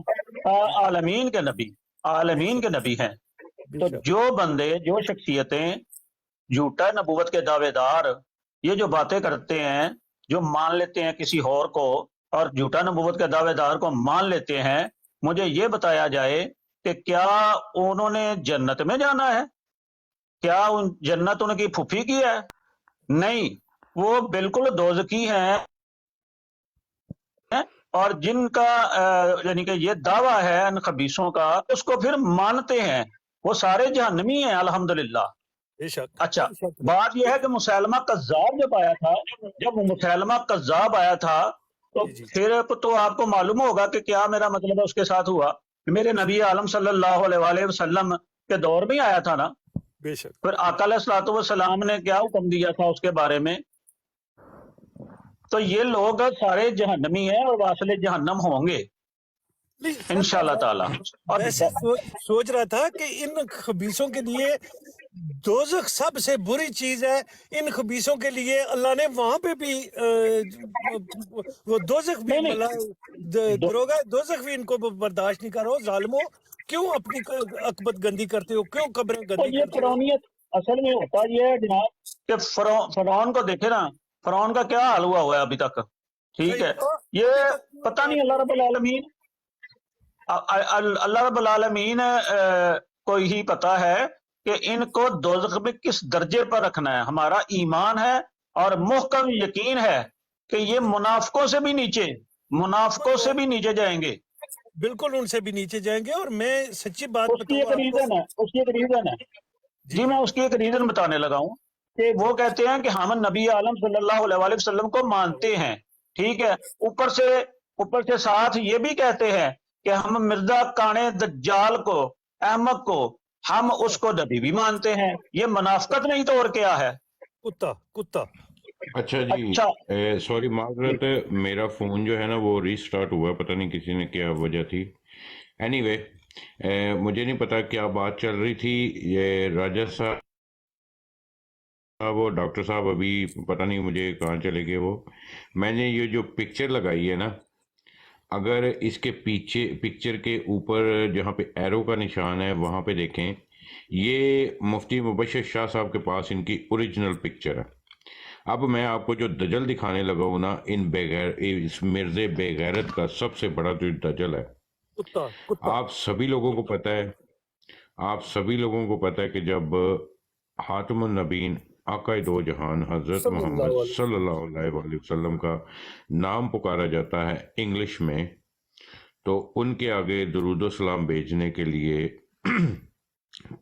आलमीन के नबी, आलमीन के नबी हैं। तो बेशक जो बंदे, जो शख्सियतें झूठा नबूवत के दावेदार ये जो बातें करते हैं, जो मान लेते हैं किसी और को और झूठा नबूवत के दावेदार को मान लेते हैं, मुझे ये बताया जाए कि क्या उन्होंने जन्नत में जाना है? क्या उन जन्नत उनकी फूफी की है? नहीं, वो बिल्कुल दोज़खी हैं। और जिनका यानी कि ये दावा है इन खबीसों का, उसको फिर मानते हैं, वो सारे जहन्नमी हैं अल्हम्दुलिल्लाह। बेशक अच्छा, बेशक बात यह है कि मुसैलमा कज़्ज़ाब जब आया था, जब मुसैलमा कज़्ज़ाब आया था, तो जी फिर तो आपको मालूम होगा कि क्या मेरा मतलब है उसके साथ हुआ। मेरे नबी आलम सल्लल्लाहु अलैहि वसल्लम के दौर में आया था ना। बेशक फिर आका अलैहिस्सलातु वस्सलाम ने क्या हुक्म दिया था उसके बारे में? तो ये लोग सारे जहन्नमी हैं और वासिले जहन्नम होंगे नहीं सर, इंशाल्लाह ताला। और वैसे सोच रहा था कि इन खबीसों के लिए दोजख सबसे बुरी चीज है। इन खबीसों के लिए अल्लाह ने वहां पे भी वो दोजख भी नहीं नहीं, दरोगा दोजख भी इनको बर्दाश्त नहीं करो। जालिमो, क्यों अपनी अकबत गंदी करते हो, क्यों कब्रें तो गंदी ये करते हो? फरौनियत असल में होता ये है जनाब कि फरौन को देखे ना, फरौन का क्या हाल हुआ है अभी तक, ठीक सही है। तो ये अभी तक पता नहीं अल्लाह रब्बुल आलमीन, अल्लाह रब्बुल आलमीन को ही पता है कि इनको दोज़ख में किस दर्जे पर रखना है। हमारा ईमान है और मुहकम यकीन है कि ये मुनाफिकों से भी नीचे, मुनाफिकों से भी नीचे जाएंगे। बिल्कुल उनसे भी नीचे जाएंगे। और मैं सच्ची बात उसकी एक बताऊं आपको, रीजन है, उसकी एक रीजन है जी जी, मैं उसकी एक रीजन बताने लगा हूँ कि वो कहते हैं कि हम नबी आलम सल्लल्लाहु अलैहि वसल्लम को मानते हैं, ठीक है। ऊपर से साथ ये भी कहते हैं कि हम मिर्जा काने दज्जाल को, अहमद को, हम उसको नबी भी मानते हैं। ये मुनाफिकत नहीं तो और क्या है? कुत्ता अच्छा जी, अच्छा सॉरी माजरत, मेरा फ़ोन जो है ना वो रीस्टार्ट हुआ, पता नहीं किसी ने क्या वजह थी। एनीवे मुझे नहीं पता क्या बात चल रही थी। ये राजा साहब और डॉक्टर साहब अभी पता नहीं मुझे कहाँ चले गए वो। मैंने ये जो पिक्चर लगाई है ना, अगर इसके पीछे पिक्चर के ऊपर जहाँ पे एरो का निशान है वहाँ पे देखें, ये मुफ्ती मुबशर शाह साहब के पास इनकी ओरिजिनल पिक्चर है। अब मैं आपको जो दजल दिखाने लगा हूँ ना, इस मिर्जे बेगैरत का सबसे बड़ा जो दजल है, कुत्ता कुत्ता आप सभी लोगों को पता है, आप सभी लोगों को पता है कि जब हातिमुन नबीन आकाए दो जहान हजरत मोहम्मद सल्लल्लाहु अलैहि वसल्लम का नाम पुकारा जाता है इंग्लिश में, तो उनके आगे दुरूद सलाम भेजने के लिए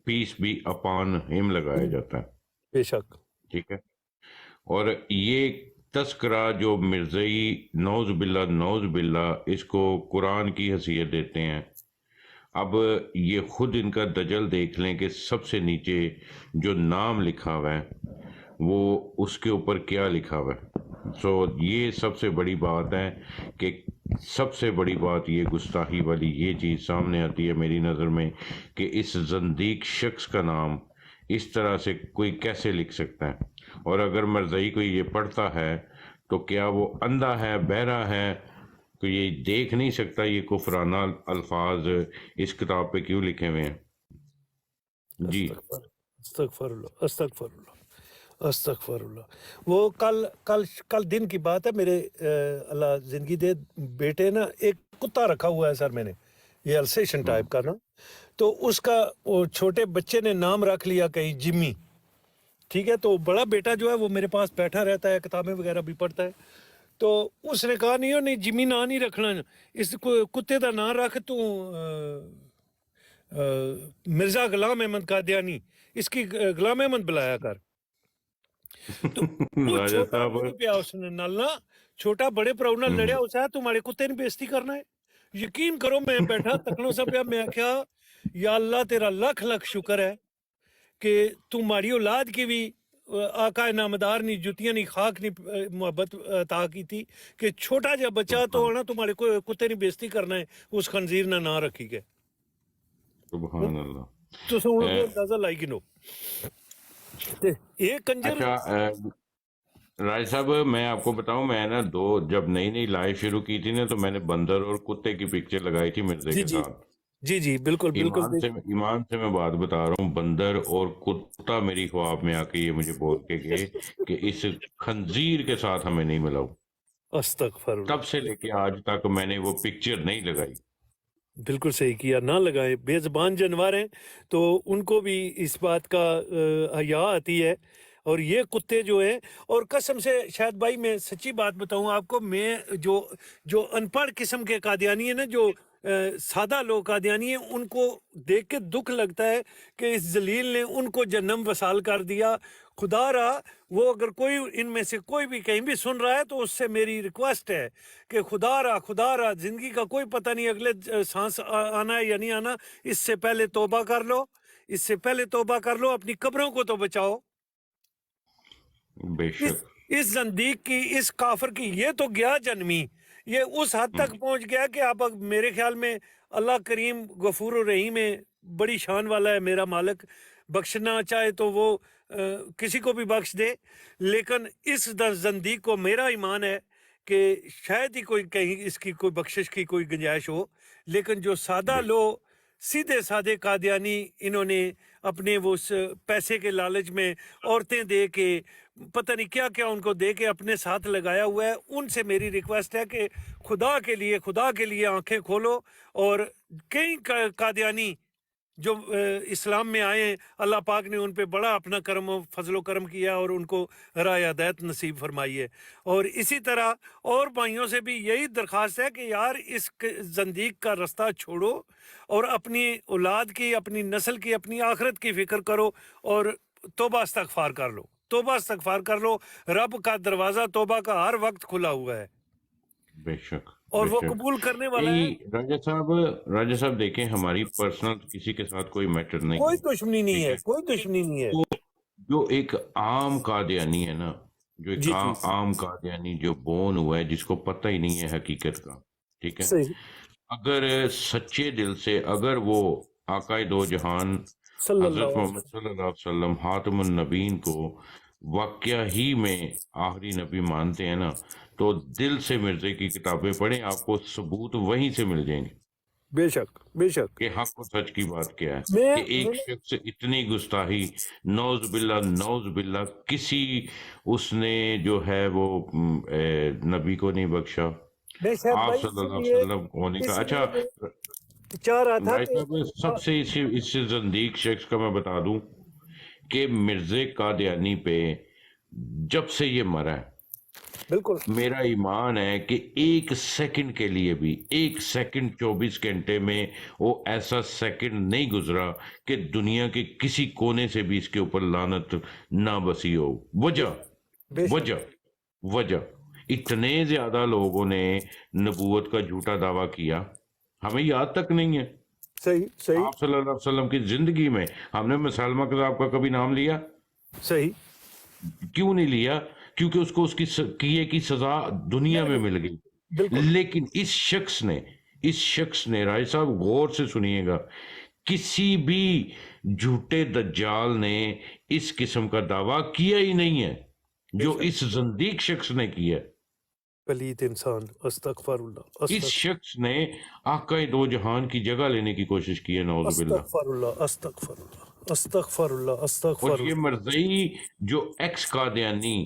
पीस बी अपॉन हिम लगाया जाता है। बेशक। ठीक है। और ये तस्करा जो मिर्ज़ई नौज बिल्ला इसको कुरान की हैसियत देते हैं। अब ये खुद इनका दजल देख लें कि सबसे नीचे जो नाम लिखा हुआ है वो उसके ऊपर क्या लिखा हुआ है। सो ये सबसे बड़ी बात है कि सबसे बड़ी बात ये गुस्ताखी वाली ये चीज़ सामने आती है मेरी नज़र में कि इस जंदीक शख्स का नाम इस तरह से कोई कैसे लिख सकता है। और अगर मर्ज़ई कोई ये पढ़ता है तो क्या वो अंधा है, बहरा है, तो ये देख नहीं सकता ये कुफराना अल्फाज इस किताब पे क्यों लिखे हुए हैं? जी अस्तगफिरुल्लाह अस्तगफिरुल्लाह अस्तगफिरुल्लाह। वो कल दिन की बात है, मेरे अल्लाह जिंदगी दे बेटे ना एक कुत्ता रखा हुआ है सर मैंने, ये अल्सेशन टाइप का ना, तो उसका वो छोटे बच्चे ने नाम रख लिया कहीं जिम्मी। ठीक है, तो बड़ा बेटा जो है वो मेरे पास बैठा रहता है, किताबें वगैरह भी पढ़ता है, तो उसने कहा नहीं जिम्मी ना नहीं रखना, इस कुत्ते का नाम रख तू मिर्जा गुलाम अहमद कादियानी, इसकी गुलाम अहमद बुलाया कर। तो वो राजा छोटा साहब नहीं पिया उसने नालना, छोटा बड़े प्राउ नाल लड़िया, उसे तुम्हारे कुत्ते ने बेइज्जती करना है। यकीन करो मैं बैठा तकनो सा पिया, मैं क्या या अल्लाह तेरा लख लख शुक्र है कि तू माड़ी औलाद की भी आका नामदार नी जुतियां नी खाक नी मोहब्बत अता की थी कि छोटा जा बच्चा तो ना तुम्हारे को कुत्ते ने बेइज्जती करना है, उस खंजीर ना ना रखी गए। सुभान अल्लाह। तो सुन लो अंदाजा लाई कि नो ते ये कंजर। अच्छा राज साहब मैं आपको बताऊं, मैं ना जब नई लाइव शुरू की थी ना, तो मैंने बंदर और कुत्ते की पिक्चर लगाई थी मिर्जे जी के जी साथ। जी बिल्कुल ईमान से मैं बात बता रहा हूँ, बंदर और कुत्ता मेरी ख्वाब में आके ये मुझे बोल के गए कि इस खंजीर के साथ हमें नहीं मिलाओ। अस्तगफिरुल्लाह। तब से लेके आज तक मैंने वो पिक्चर नहीं लगाई। बिल्कुल सही किया, ना लगाए, बेज़बान जानवर हैं तो उनको भी इस बात का हया आती है। और ये कुत्ते जो है, और कसम से शायद भाई मैं सच्ची बात बताऊं आपको, मैं जो अनपढ़ किस्म के कादियानी है ना, जो सादा लोग कादियानी है, उनको देख के दुख लगता है कि इस जलील ने उनको जन्म वसाल कर दिया। खुदा रहा वो अगर कोई इनमें से कोई भी कहीं भी सुन रहा है तो उससे मेरी रिक्वेस्ट है कि खुदा रहा जिंदगी का कोई पता नहीं अगले सांस आना है या नहीं आना, इससे पहले तौबा कर लो, इससे पहले तौबा कर लो, अपनी कब्रों को तो बचाओ। बेशक इस जंदीक की, इस काफर की, ये तो गया जन्मी, ये उस हद तक पहुंच गया कि आप मेरे ख्याल में अल्लाह करीम गफूर रहीम है, बड़ी शान वाला है मेरा मालिक, बख्शना चाहे तो वो किसी को भी बख्श दे। लेकिन इस जंदीक को मेरा ईमान है कि शायद ही कोई कहीं इसकी कोई बख्शिश की कोई गुंजाइश हो। लेकिन जो सादा लोग, सीधे साधे कादियानी, इन्होंने अपने वो पैसे के लालच में औरतें दे के पता नहीं क्या क्या उनको दे के अपने साथ लगाया हुआ है। उनसे मेरी रिक्वेस्ट है कि खुदा के लिए आंखें खोलो। और कई कादियानी जो इस्लाम में आए, अल्लाह पाक ने उन पे बड़ा अपना फजलो करम किया और उनको राय हिदायत नसीब फरमाई है। और इसी तरह और भाइयों से भी यही दरख्वास्त है कि यार इस जंदीक का रास्ता छोड़ो और अपनी औलाद की, अपनी नस्ल की, अपनी आखिरत की फिक्र करो और तौबा इस्तगफार कर लो। रब का दरवाज़ा तौबा का हर वक्त खुला हुआ है, बेशक, और वो बेशक। कबूल करने वाला है। राजा साहब देखें, हमारी पर्सनल किसी के साथ कोई मैटर नहीं कोई है, दुश्मनी नहीं ठीक है, है। कोई दुश्मनी नहीं है। तो जो एक आम कादियानी है ना, जो एक जी आम कादियानी जो बोर्न हुआ है, जिसको पता ही नहीं है हकीकत का, ठीक है। सही। اگر سچے دل سے اگر وہ آقائے دو جہان صلی حضرت اللہ محمد صلی اللہ علیہ وسلم خاتم النبیین کو واقعہ ہی میں آخری نبی مانتے ہیں نا، تو دل سے مرزے کی کتابیں پڑھیں، آپ کو ثبوت وہیں سے مل جائیں گے بے شک بے شک. کہ حق و سچ کی بات کیا ہے، میں کہ ایک شخص اتنی گستاخی، نوز باللہ کسی اس نے جو ہے وہ نبی کو نہیں بخشا، میں شاید آپ بھائی صلی اللہ اسی علیہ لیے وسلم ہونے کا۔ اسی اچھا لیے میں چاہ رہا تھا بھائی کہ صاحب، سب سے اس سے زندیق شخص کا میں بتا دوں کہ مرزے قادیانی پہ جب سے یہ مرا ہے، بالکل میرا ایمان ہے کہ ایک سیکنڈ کے لیے بھی، ایک سیکنڈ 24 گھنٹے میں وہ ایسا سیکنڈ نہیں گزرا کہ دنیا کے کسی کونے سے بھی اس کے اوپر لعنت نہ بسی ہو۔ وجہ بے شک وجہ وجہ اتنے زیادہ لوگوں نے نبوت کا جھوٹا دعویٰ کیا، ہمیں یاد تک نہیں ہے۔ صحیح صحیح آپ صلی اللہ علیہ وسلم کی زندگی میں ہم نے مسلمہ کذاب کا کبھی نام لیا؟ صحیح کیوں نہیں لیا؟ کیونکہ اس کو اس کی کیے کی سزا دنیا میں مل گئی۔ بالکل لیکن اس شخص نے رائے صاحب غور سے سنیے گا، کسی بھی جھوٹے دجال نے اس قسم کا دعویٰ کیا ہی نہیں ہے جو اس زندیق شخص نے کیا۔ پلید انسان، استغفر اللہ اس شخص نے آقا دو جہان کی جگہ لینے کی کوشش کی ہے، نعوذ باللہ۔ استغفر اللہ استغفر اللہ استغفر اللہ استغفر اور یہ اللہ. مرزئی جو ایکس قادیانی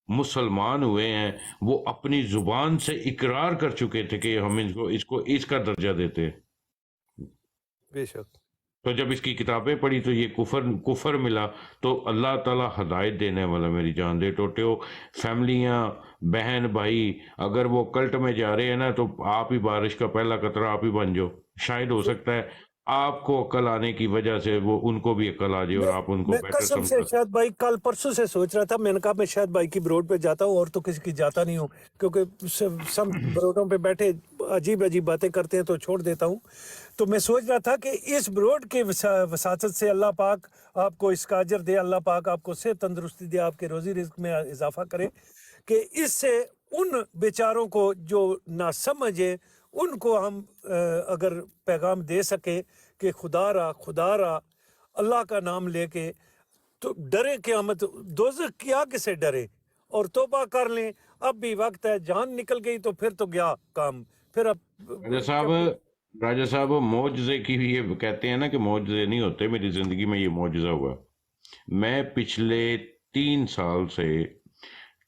مسلمان ہوئے ہیں، وہ اپنی زبان سے اقرار کر چکے تھے کہ ہم اس کو اس کا درجہ دیتے ہیں۔ بے شک تو جب اس کی کتابیں پڑھی تو یہ کفر ملا، تو اللہ تعالیٰ ہدایت دینے والا میری جان دے ٹوٹے ہو فیملیاں، بہن بھائی، اگر وہ کلٹ میں جا رہے ہیں نا تو آپ ہی بارش کا پہلا قطرہ آپ ہی بن جاؤ، شاید ہو سکتا ہے آپ کو عقل آنے کی وجہ سے وہ ان کو بھی عقل آ جائے اور آپ ان کو میں بیٹر قسم سے سمجھا۔ شاید بھائی کل پرسوں سے سوچ رہا تھا، میں نے کہا میں شاید بھائی کی بروڈ پہ جاتا ہوں، اور تو کسی کی جاتا نہیں ہوں، کیونکہ سب بروڈوں پہ بیٹھے عجیب عجیب باتیں کرتے ہیں تو چھوڑ دیتا ہوں۔ تو میں سوچ رہا تھا کہ اس بروڈ کے وساطت سے اللہ پاک آپ کو اس کا اجر دے، اللہ پاک آپ کو صحت تندرستی دے، آپ کے روزی رزق میں اضافہ کرے، کہ اس سے ان بیچاروں کو جو نہ سمجھے ان کو ہم اگر پیغام دے سکے کہ خدا را اللہ کا نام لے کے تو ڈرے قیامت دوزخ کی آگ سے ڈرے اور توبہ کر لیں، اب بھی وقت ہے، جان نکل گئی تو پھر تو گیا کام، پھر اب راجہ صاحب معجزے کی بھی یہ کہتے ہیں نا کہ معجزے نہیں ہوتے، میری زندگی میں یہ معجزہ ہوا۔ میں پچھلے 3 سال سے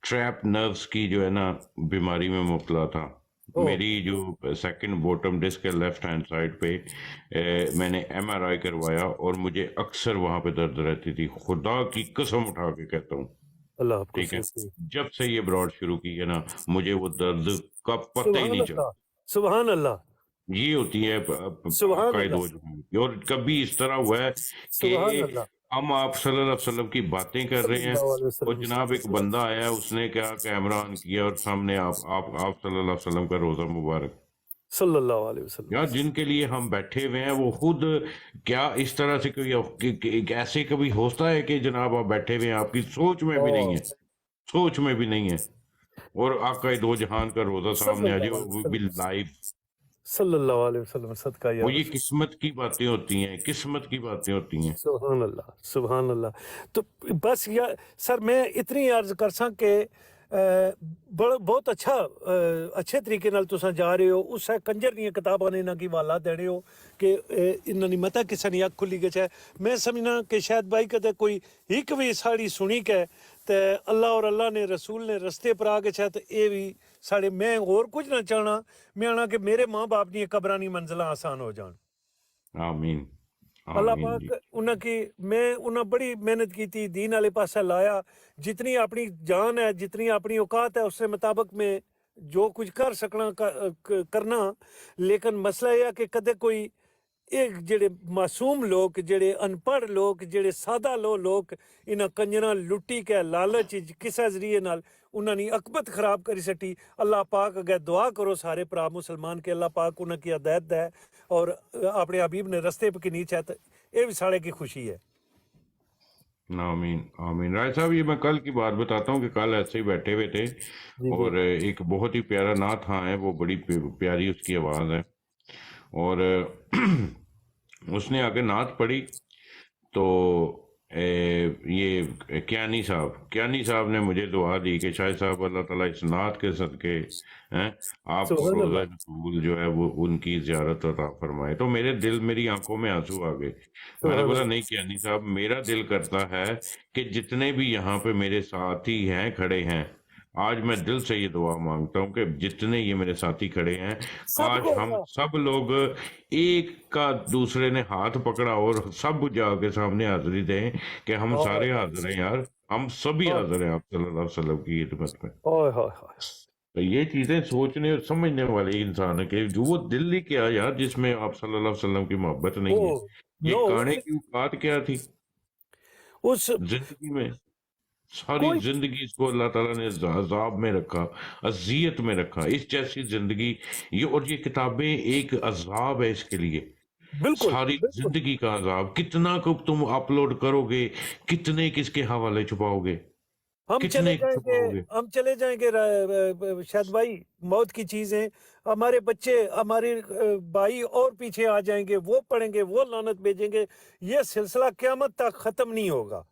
ٹریپ نروز کی جو ہے نا بیماری میں مبتلا تھا۔ میری جو سیکنڈ بوٹم ڈسک ہے لیفٹ ہینڈ سائڈ پہ، میں نے MRI کروایا اور مجھے اکثر وہاں پہ درد رہتی تھی، خدا کی قسم اٹھا کے کہتا ہوں، اللہ آپ کو ٹھیک ہے، صحت دے۔ جب سے یہ براڈ شروع کی ہے نا مجھے وہ درد کا پتہ ہی سبحان نہیں چلا۔ اللہ سبحان اللہ یہ ہوتی ہے سبحان عقائد اللہ و جہان کی۔ اور کبھی اس طرح ہوا ہے سبحان کہ اللہ ہم آپ صلی اللہ علیہ وسلم کی باتیں کر رہے صلی ہیں اللہ علیہ اور وسلم جناب ایک بندہ آیا، اس نے کیا کیمرہ آن کیا اور سامنے آپ صلی اللہ علیہ وسلم کا روزہ مبارک۔ صلی اللہ علیہ وسلم. یار جن کے لیے ہم بیٹھے ہوئے ہیں وہ خود کیا اس طرح سے کوئی ایسے کبھی ہوتا ہے کہ جناب آپ بیٹھے ہوئے ہیں، آپ کی سوچ میں بھی نہیں ہے، سوچ میں بھی نہیں ہے، اور آقا دو جہان کا روزہ سامنے آ جائے، وہ بھی لائیو۔ صلی اللہ علیہ وسلم صدقہ یا وہ یہ قسمت کی باتیں ہوتی ہیں، قسمت کی باتیں ہوتی ہیں۔ سبحان اللہ سبحان اللہ. تو بس سر میں اتنی عرض کرساں کہ بہت اچھے طریقے نال تساں جا رہے ہو، اس ہے کنجر دیاں کتاباں نے انہاں کی والا دینے ہو کہ انہاں نے متا کسے نے اکھ کھلی گچ ہے. میں سمجھنا کہ شاید بھائی کدے کوئی ہک بھی ساڑی سنی کہ تے اللہ اور اللہ نے رسول نے رستے پر آ گچ ہے، تو اے بھی ساڑے میں اور کچھ نہ چاہنا، میں آنا کہ میرے ماں باپ دی قبرانی منزلہ آسان ہو جان. آمین اللہ آمین جی۔ پاک انہاں کی، میں انہاں بڑی محنت کی تھی، دین والے پاسے لایا، جتنی اپنی جان ہے، جتنی اپنی اوقات ہے، اس سے مطابق میں جو کچھ کر سکنا کرنا. لیکن مسئلہ یہ ہے کہ کدے کوئی ایک جڑے معصوم لوگ، جڑے ان پڑھ لوگ، جڑے سادہ لوگ انہاں کنجراں لٹی کے لالچ کسے ذریعے نال انہاں نے عاقبت خراب کری سٹی. اللہ پاک اگے دعا کرو سارے پرا مسلمان کہ اللہ پاک انہاں کی ہدایت دے اور اپنے حبیب نے رستے پہ کی نیچ ہے، تو یہ بھی ساڑے کی خوشی ہے. آمین آمین. رائے صاحب یہ میں کل کی بات بتاتا ہوں کہ کل ایسے ہی بیٹھے ہوئے تھے اور ایک بہت ہی پیارا نعت ہاں ہے، وہ بڑی پیاری اس کی آواز ہے، اور اس نے آگے نعت پڑھی تو یہ کیانی صاحب نے مجھے دعا دی کہ شاہد صاحب اللہ تعالیٰ اس نعت کے صدقے آپ کو سبحان روزہ اللہ رسول جو ہے وہ ان کی زیارت عطا فرمائے. تو میری آنکھوں میں آنسو آ گئے. میں نے سبحان بولا اللہ نہیں کیانی صاحب، میرا دل کرتا ہے کہ جتنے بھی یہاں پہ میرے ساتھی ہیں کھڑے ہیں، آج میں دل سے یہ دعا مانگتا ہوں کہ جتنے یہ میرے ساتھی کھڑے ہیں، سب کاش کو ہم اللہ سب لوگ ایک کا دوسرے نے ہاتھ پکڑا اور سب جا کے سامنے حاضری دیں کہ ہم اوہ سارے حاضر ہیں یار، ہم سبھی اوہ حاضر ہیں آپ صلی اللہ علیہ وسلم کی خدمت میں. اوہ اوہ اوہ۔ تو یہ چیزیں سوچنے اور سمجھنے والے انسان ہے کہ جو وہ دل ہی کیا یار جس میں آپ صلی اللہ علیہ وسلم کی محبت نہیں ہے. وہ یہ نو گانے کی اوقات کیا تھی اس زندگی میں؟ ساری کوئی زندگی اس کو اللہ تعالیٰ نے عذاب میں رکھا، اذیت میں رکھا. اس جیسی زندگی اور یہ کتابیں ایک عذاب ہے اس کے لیے، بالکل ساری بالکل زندگی کا عذاب. کتنا کو تم اپلوڈ کرو گے، کتنے کس کے حوالے چھپاؤ گے، ہم کتنے چھپاؤ گے. چلے جائیں گے شاید بھائی، موت کی چیزیں ہمارے بچے ہمارے بھائی اور پیچھے آ جائیں گے، وہ پڑھیں گے، وہ لعنت بھیجیں گے. یہ سلسلہ قیامت تک ختم نہیں ہوگا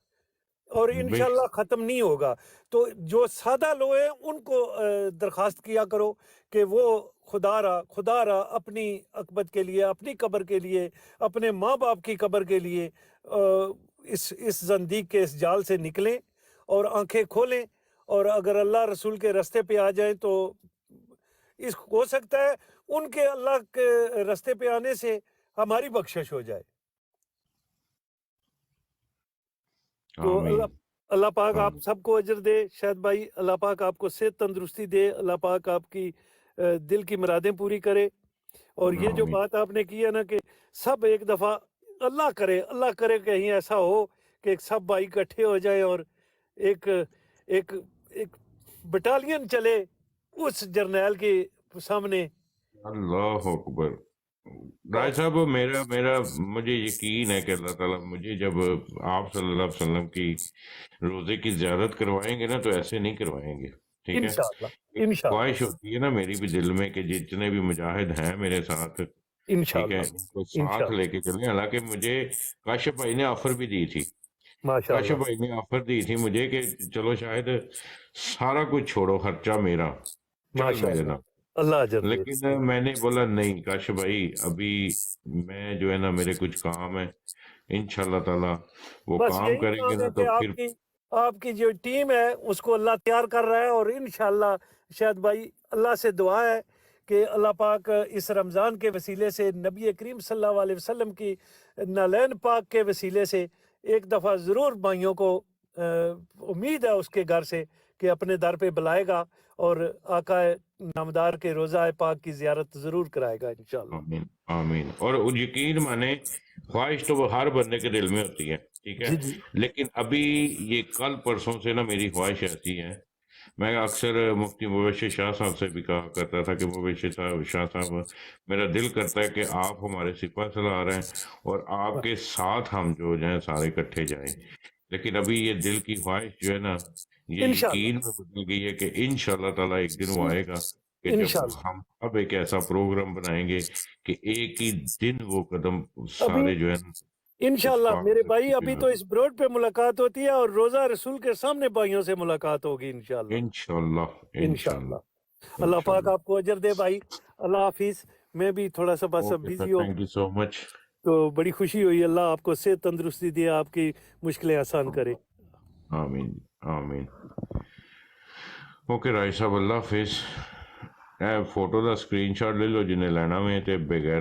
اور بے انشاءاللہ ختم نہیں ہوگا. تو جو سادہ لوگ ہیں ان کو درخواست کیا کرو کہ وہ خدا را اپنی عقبت کے لیے، اپنی قبر کے لیے، اپنے ماں باپ کی قبر کے لیے اس زندیق کے اس جال سے نکلیں اور آنکھیں کھولیں، اور اگر اللہ رسول کے راستے پہ آ جائیں تو ہو سکتا ہے ان کے اللہ کے راستے پہ آنے سے ہماری بخشش ہو جائے. تو آمین اللہ پاک آپ آمین. سب کو اجر دے. شاہد بھائی اللہ پاک آپ کو صحت تندرستی دے، اللہ پاک آپ کی دل کی مرادیں پوری کرے. اور یہ جو آمین. بات آپ نے کی ہے نا کہ سب ایک دفعہ اللہ کرے کہیں ایسا ہو کہ سب بھائی اکٹھے ہو جائیں اور ایک ایک ایک بٹالین چلے اس جرنیل کے سامنے. اللہ اکبر. رائے صاحب میرا مجھے یقین ہے کہ اللہ تعالیٰ مجھے جب آپ صلی اللہ علیہ وسلم کی روزے کی زیارت کروائیں گے نا تو ایسے نہیں کروائیں گے. ٹھیک ہے، انشاءاللہ ایک انشاءاللہ خواہش ہوتی ہے نا میری بھی دل میں کہ جتنے بھی مجاہد ہیں میرے ساتھ، ٹھیک ہے، انشاءاللہ ان کو ساتھ انشاءاللہ لے کے چلیں. حالانکہ مجھے کاشف بھائی نے آفر بھی دی تھی، ماشاءاللہ کاشف بھائی نے آفر دی تھی مجھے کہ چلو شاید سارا کچھ چھوڑو، خرچہ میرا، چل میرے ماشاءاللہ. نام. اللہ اجر دے. لیکن میں نے بولا نہیں کاشف بھائی، ابھی میں جو ہے نا میرے کچھ کام ہے، انشاءاللہ تعالیٰ وہ بس کام یہی کریں گے کام نا ہے تو کہ پھر آپ کی جو ٹیم ہے اس کو اللہ تیار کر رہا ہے. اور انشاءاللہ شاید بھائی اللہ سے دعا ہے کہ اللہ پاک اس رمضان کے وسیلے سے، نبی کریم صلی اللہ علیہ وسلم کی نالین پاک کے وسیلے سے ایک دفعہ ضرور بھائیوں کو امید ہے اس کے گھر سے کہ اپنے در پہ بلائے گا اور آقا نامدار کے روزہ پاک کی زیارت ضرور کرائے گا انشاءاللہ. آمین آمین. اور یقین مانے خواہش تو وہ ہر بندے کے دل میں ہوتی ہے، ٹھیک ہے، جی جی لیکن ابھی یہ کل پرسوں سے نا میری خواہش ایسی ہے. میں اکثر مفتی مبشر شاہ صاحب سے بھی کہا کرتا تھا کہ مبشر شاہ صاحب میرا دل کرتا ہے کہ آپ ہمارے سپاہ سالار ہیں اور آپ کے ساتھ ہم جو جائیں سارے اکٹھے جائیں. لیکن ابھی یہ دل کی خواہش جو ہے نا یہ انشاءاللہ یقین میں بدل گئی ہے کہ انشاءاللہ تعالیٰ ایک دن وہ آئے گا کہ جب انشاءاللہ. ہم اب ایک ایسا پروگرام بنائیں گے کہ ایک ہی دن وہ قدم ابھی سارے جو ہے نا اس انشاءاللہ پاک میرے سے بھائی ابھی جو تو اس بروڈ پہ ملاقات ہوتی ہے اور روزہ رسول کے سامنے بھائیوں سے ملاقات ہوگی انشاءاللہ. انشاءاللہ انشاءاللہ. انشاءاللہ اللہ پاک انشاءاللہ. آپ کو اجر دے بھائی. اللہ حافظ. میں بھی تھوڑا سا بس اب اوکے سر، بیزی ہوں تھینک یو سو مچ. تو بڑی خوشی ہوئی. اللہ آپ کو صحت تندرستی دے، آپ کی مشکلیں آسان کرے. آمین آمین. اوکے رائے صاحب، اللہ حافظ. فوٹو دا اسکرین شاٹ لے لو جنہیں لینا میں تے بغیر